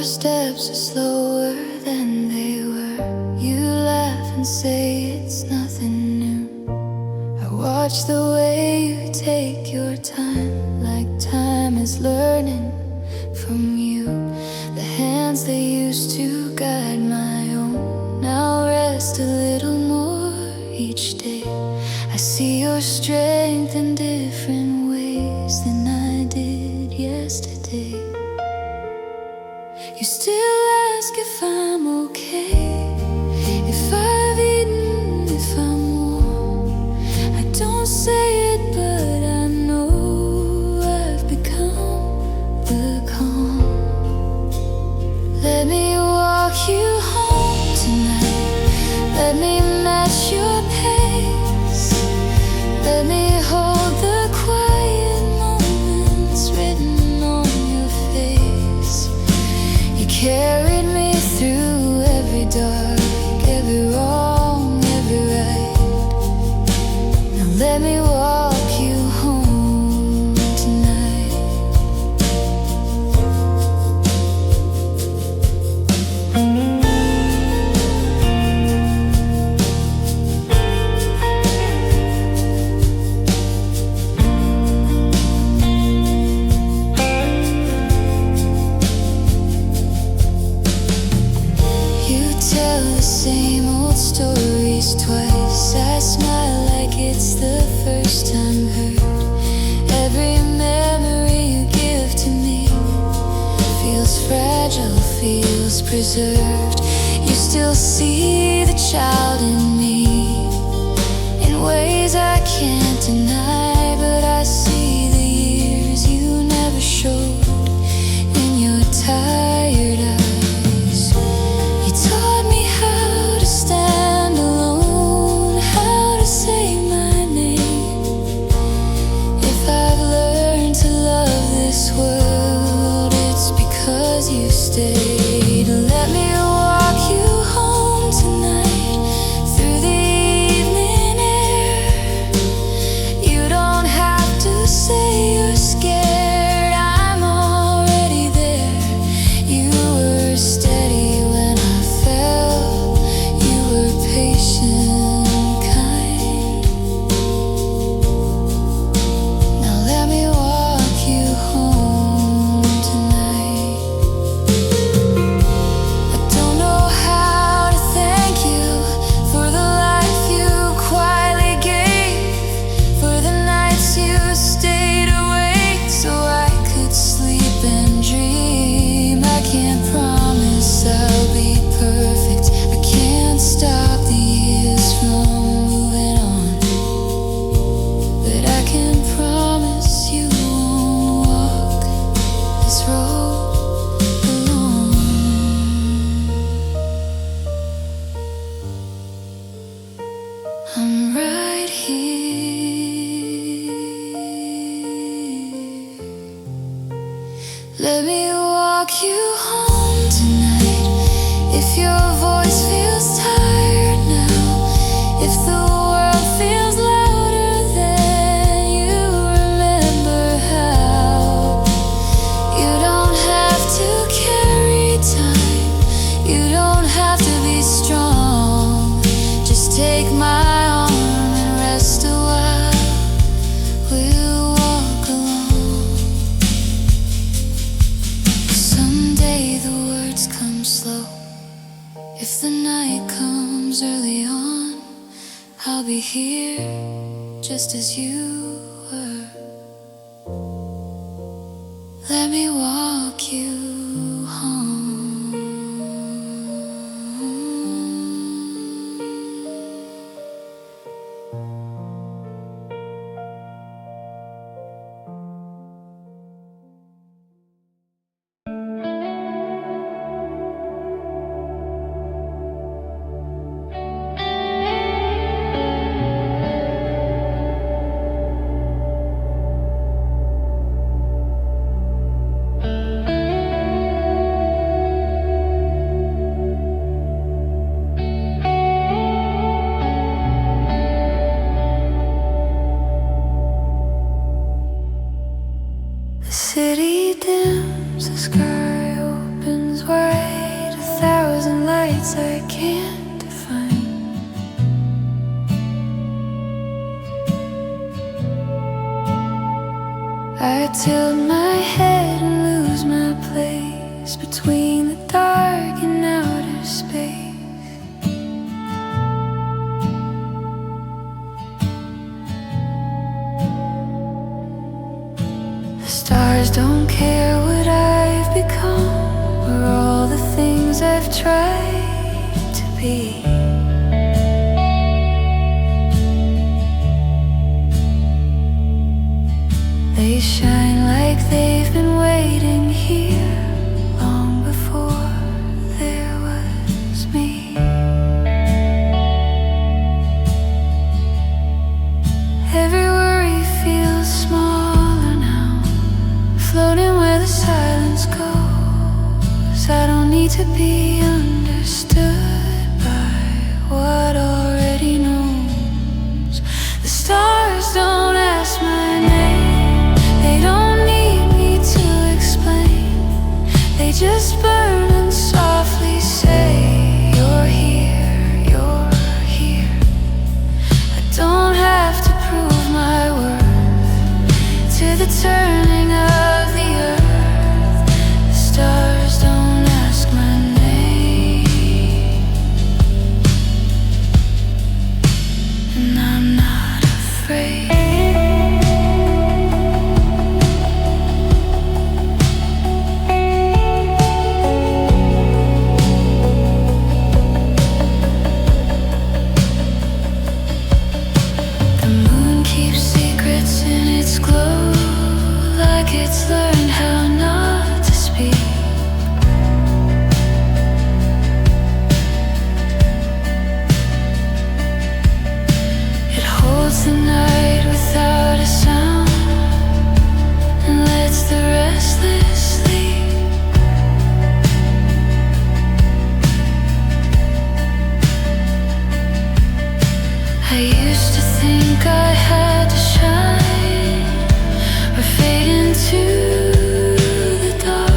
steps are slower than they were. You laugh and say it's nothing new. I watch the way you take your time, like time is learning from you. The hands that used to guide my own now rest a little more each day. I see your strength in different ways than I did yesterday. You still ask if I'm okay, if I've eaten, if I'm warm. I don't say it, but I know I've become the calm. Let me walk you home tonight. Let me match your pace. Let me hold the quiet moments written on your face. You carried me through every dark, every wrong, every right. Now let me walk you home tonight. Tell the same old stories twice. I smile like it's the first time heard. Every memory you give to me feels fragile, feels preserved. You still see the child in me in ways I can't deny, but I see the years you never showed in your tired eyes. Taught me how to stand alone, how to say my name. If I've learned to love this world, it's because you stayed. Let me walk you home tonight through the evening air. You don't have to say you're scared, I'm already there. You were steady when I fell, you were patient, kind. Now let me walk you home tonight. I don't know how to thank you for the life you quietly gave, for the nights you stayed awake so I could sleep and dream. I can't promise I'll be perfect, I can't stop the years from moving on, but I can promise you won't walk this road alone. I'm right here. Let me walk you home tonight. If your voice feels tired now, if the world feels louder than you remember how, you don't have to carry time, you don't have to be strong. Just take my arm and rest a while, we'll walk along. Someday the words come slow. If the night comes early on, I'll be here just as you were. Let me walk you home. I tilt my head and lose my place between the dark and outer space. The stars don't care what I've become or all the things I've tried to be. They shine like they've been waiting here long before there was me. Every worry feels smaller now, floating where the silence goes. I don't need to be understood by what already knows. The stars don't ask my name, they don't need me to explain. They just burn and softly say, you're here, you're here. I don't have to prove my worth to the turning of the earth. The stars don't ask my name, and I'm not afraid. It's learned how not to speak. It holds the night without a sound and lets the restless sleep. I used to think I had to shine or fade into the dark,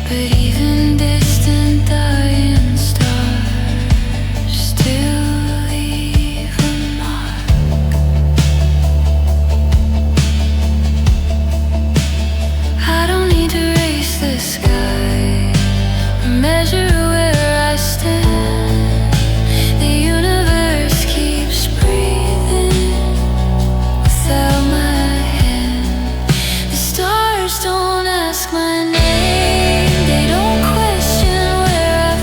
but even distant dying stars still leave a mark. I don't need to race the sky or measure where I stand. The universe keeps breathing without my hand. The stars don't ask my name, they don't question where I've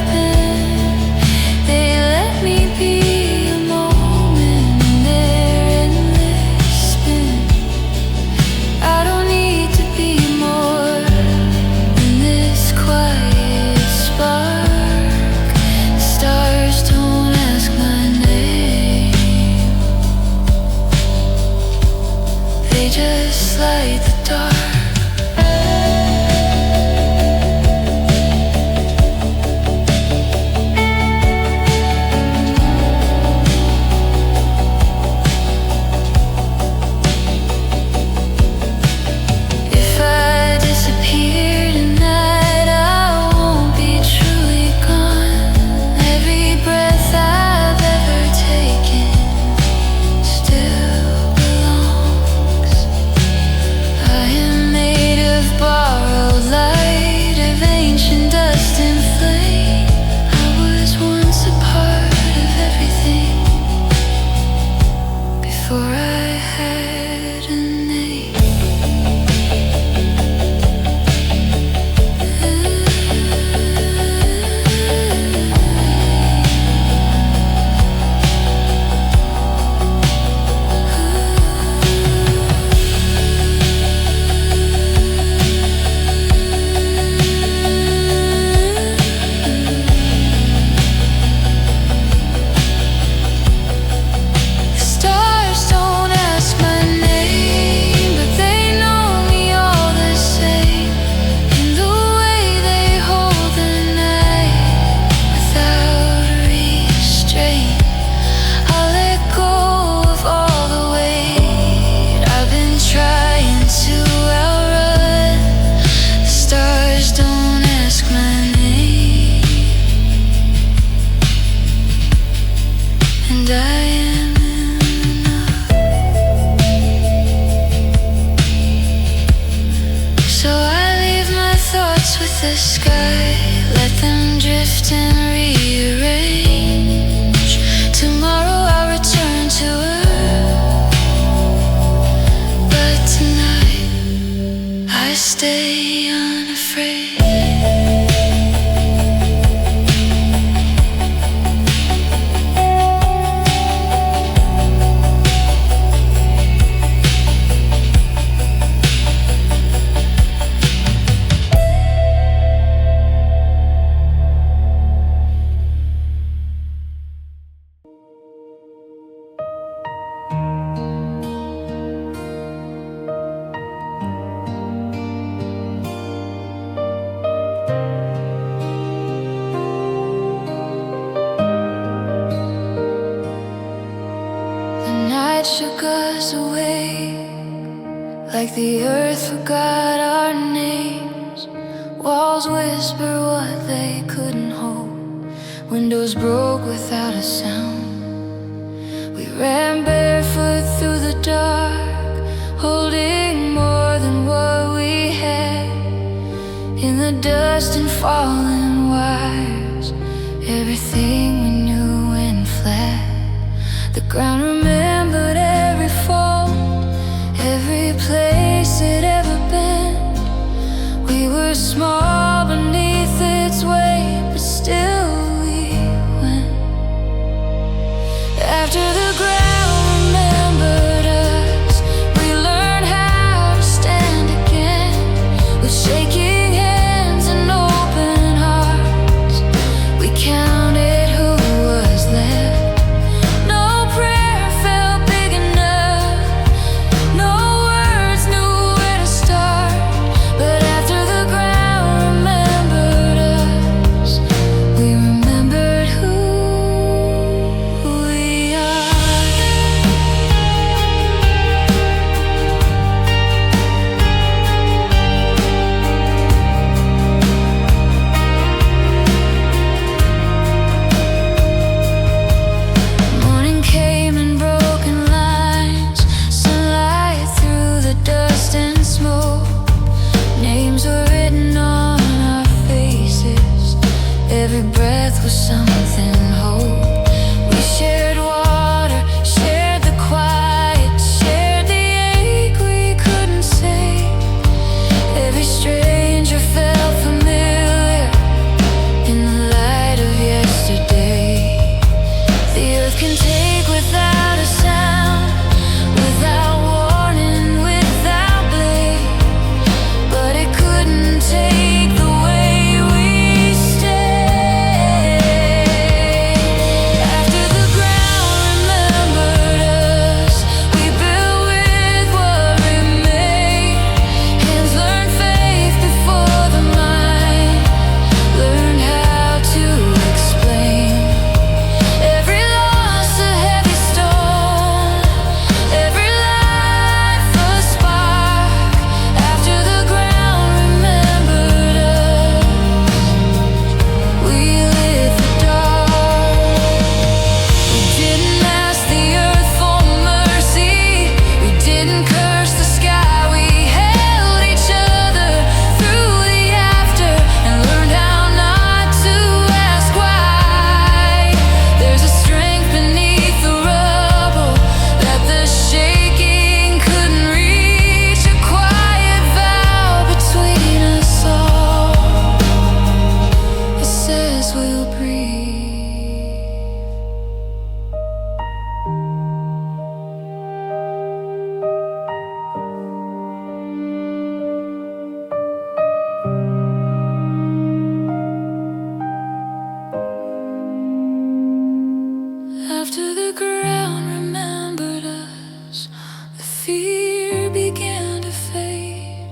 with the sky, let them drift and rearrange. Tomorrow I'll return to Earth, but tonight I stay unafraid. Shook us away, like the earth forgot our names. Walls whisper what they couldn't hold, windows broke without a sound. We ran barefoot through the dark, holding more than what we had. In the dust and fallen wires, everything we knew went flat. The ground remembered every fold, every place it ever been. We were small beneath its weight, but still we went. After the ground remembered us, we learned how to stand again. With shaking hands and open hearts, we counted who was left. Every breath was something whole. We shared water, shared the quiet, shared the ache we couldn't say. Every stranger felt familiar in the light of yesterday. The earth can take without a sound, without warning, without blame, but it couldn't take the way we stayed. After the ground remembered us, we built with what remained. Hands learned faith before the mind learned how to explain. Every loss a heavy stone, every life a spark. After the ground remembered us, we lit the dark. We didn't ask the earth for mercy, we didn't curse the sky. We held each other through the after and learned how not to ask why. There's a strength beneath the rubble that the shaking couldn't reach, a quiet vow between us all. It says we'll breathe. After the ground remembered us, the fear began to fade.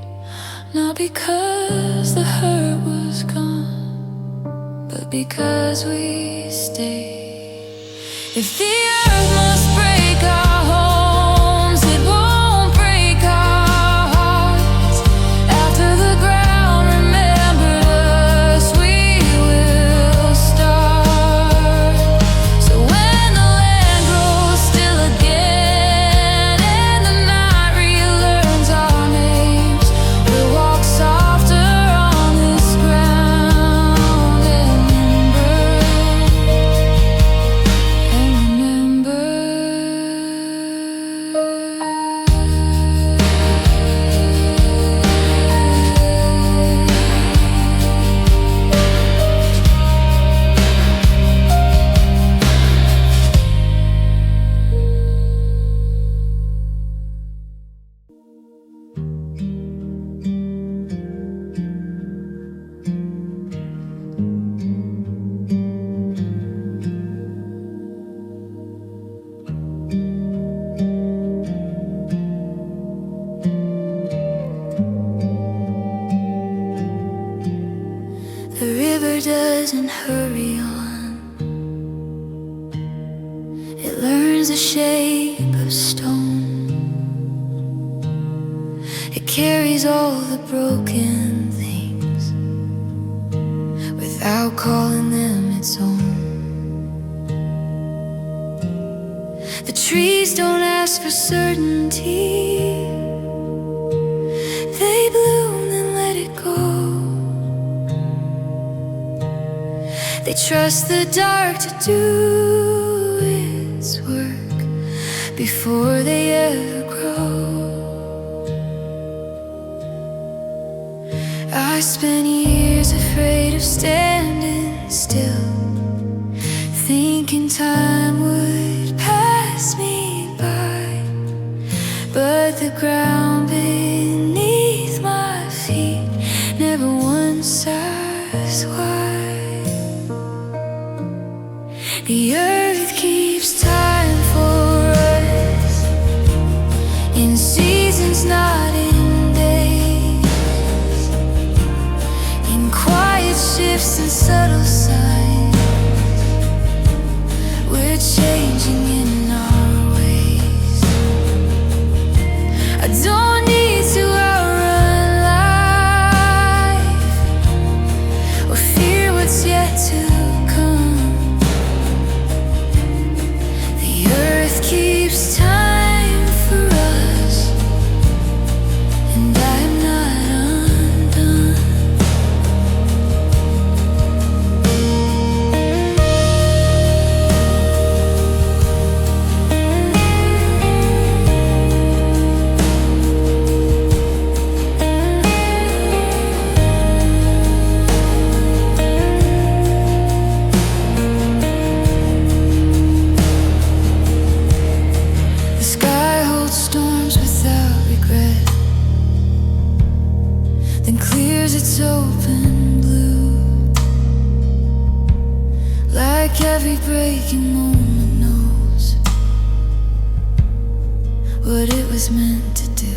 Not because the hurt was gone, but because we stayed. If the earth must break our homes, it won't break our hearts. After the ground remembered us, we will start. So when the land grows still again and the night relearns our names, we'll walk softer on this ground. doesn't hurry on. It learns the shape of stone. It carries all the broken things without calling them its own. The trees don't ask for certainty. They bloom and let it go. They trust the dark to do its work before they ever grow. I spent years afraid of standing still, thinking time would pass me by. But the ground beneath my feet never once asked why. The earth keeps time for us, in seasons, not in days, in quiet shifts and subtle signs. We're changing in our ways. I don't need to outrun life or fear what's yet to come. The earth keeps time for us, and I'm not undone. The sky holds storms without regret, then clears its open blue. Like every breaking moment knows what it was meant to do.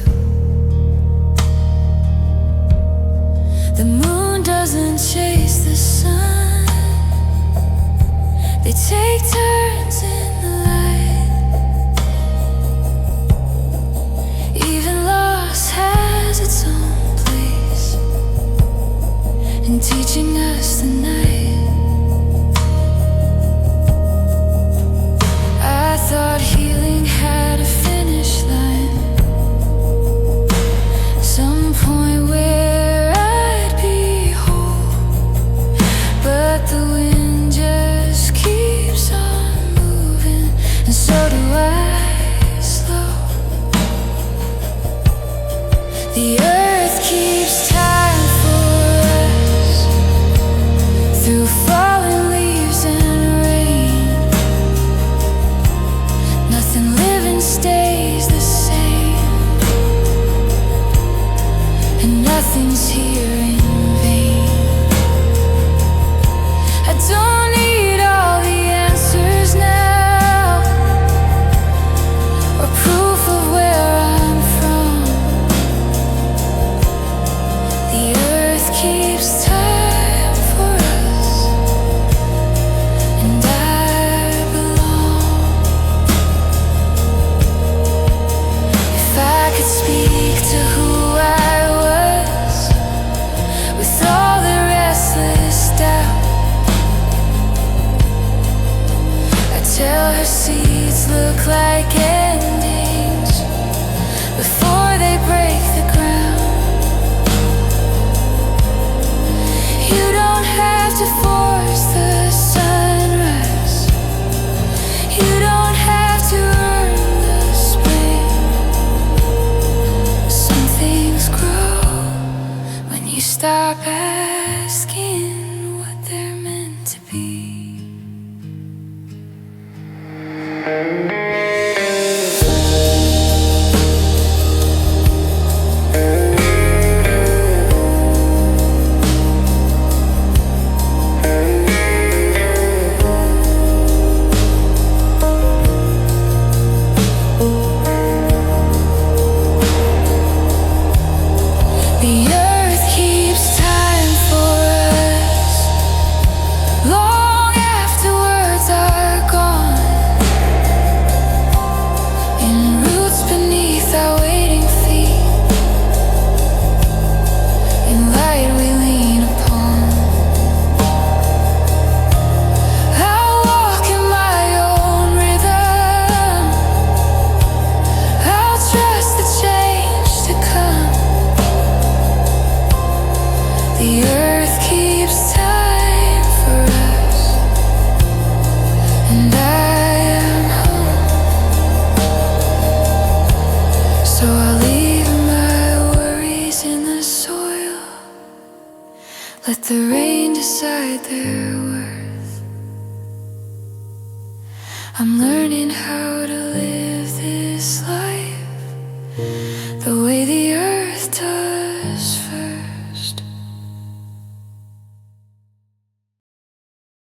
The moon doesn't chase the sun. They take turns in the light. Even loss has its own place in teaching us the night. I thought healing had a finish line, some point where I'd be whole. But the wind just keeps on moving, and so do I, slow. The earth keeps time for us, through falling leaves and rain. Nothing living stays the same, and nothing's here in vain. I don't need all the answers now, or proof of where I'm from. The earth keeps time for us, and I belong. If I could speak to who I was, with all the restless doubt, I'd tell her seeds look like endings before they break the ground. You don't have to force the sunrise. You don't have to earn the spring. Some things grow when you stop asking what they're meant to be. The earth keeps time for us, the rain decide their worth. I'm learning how to live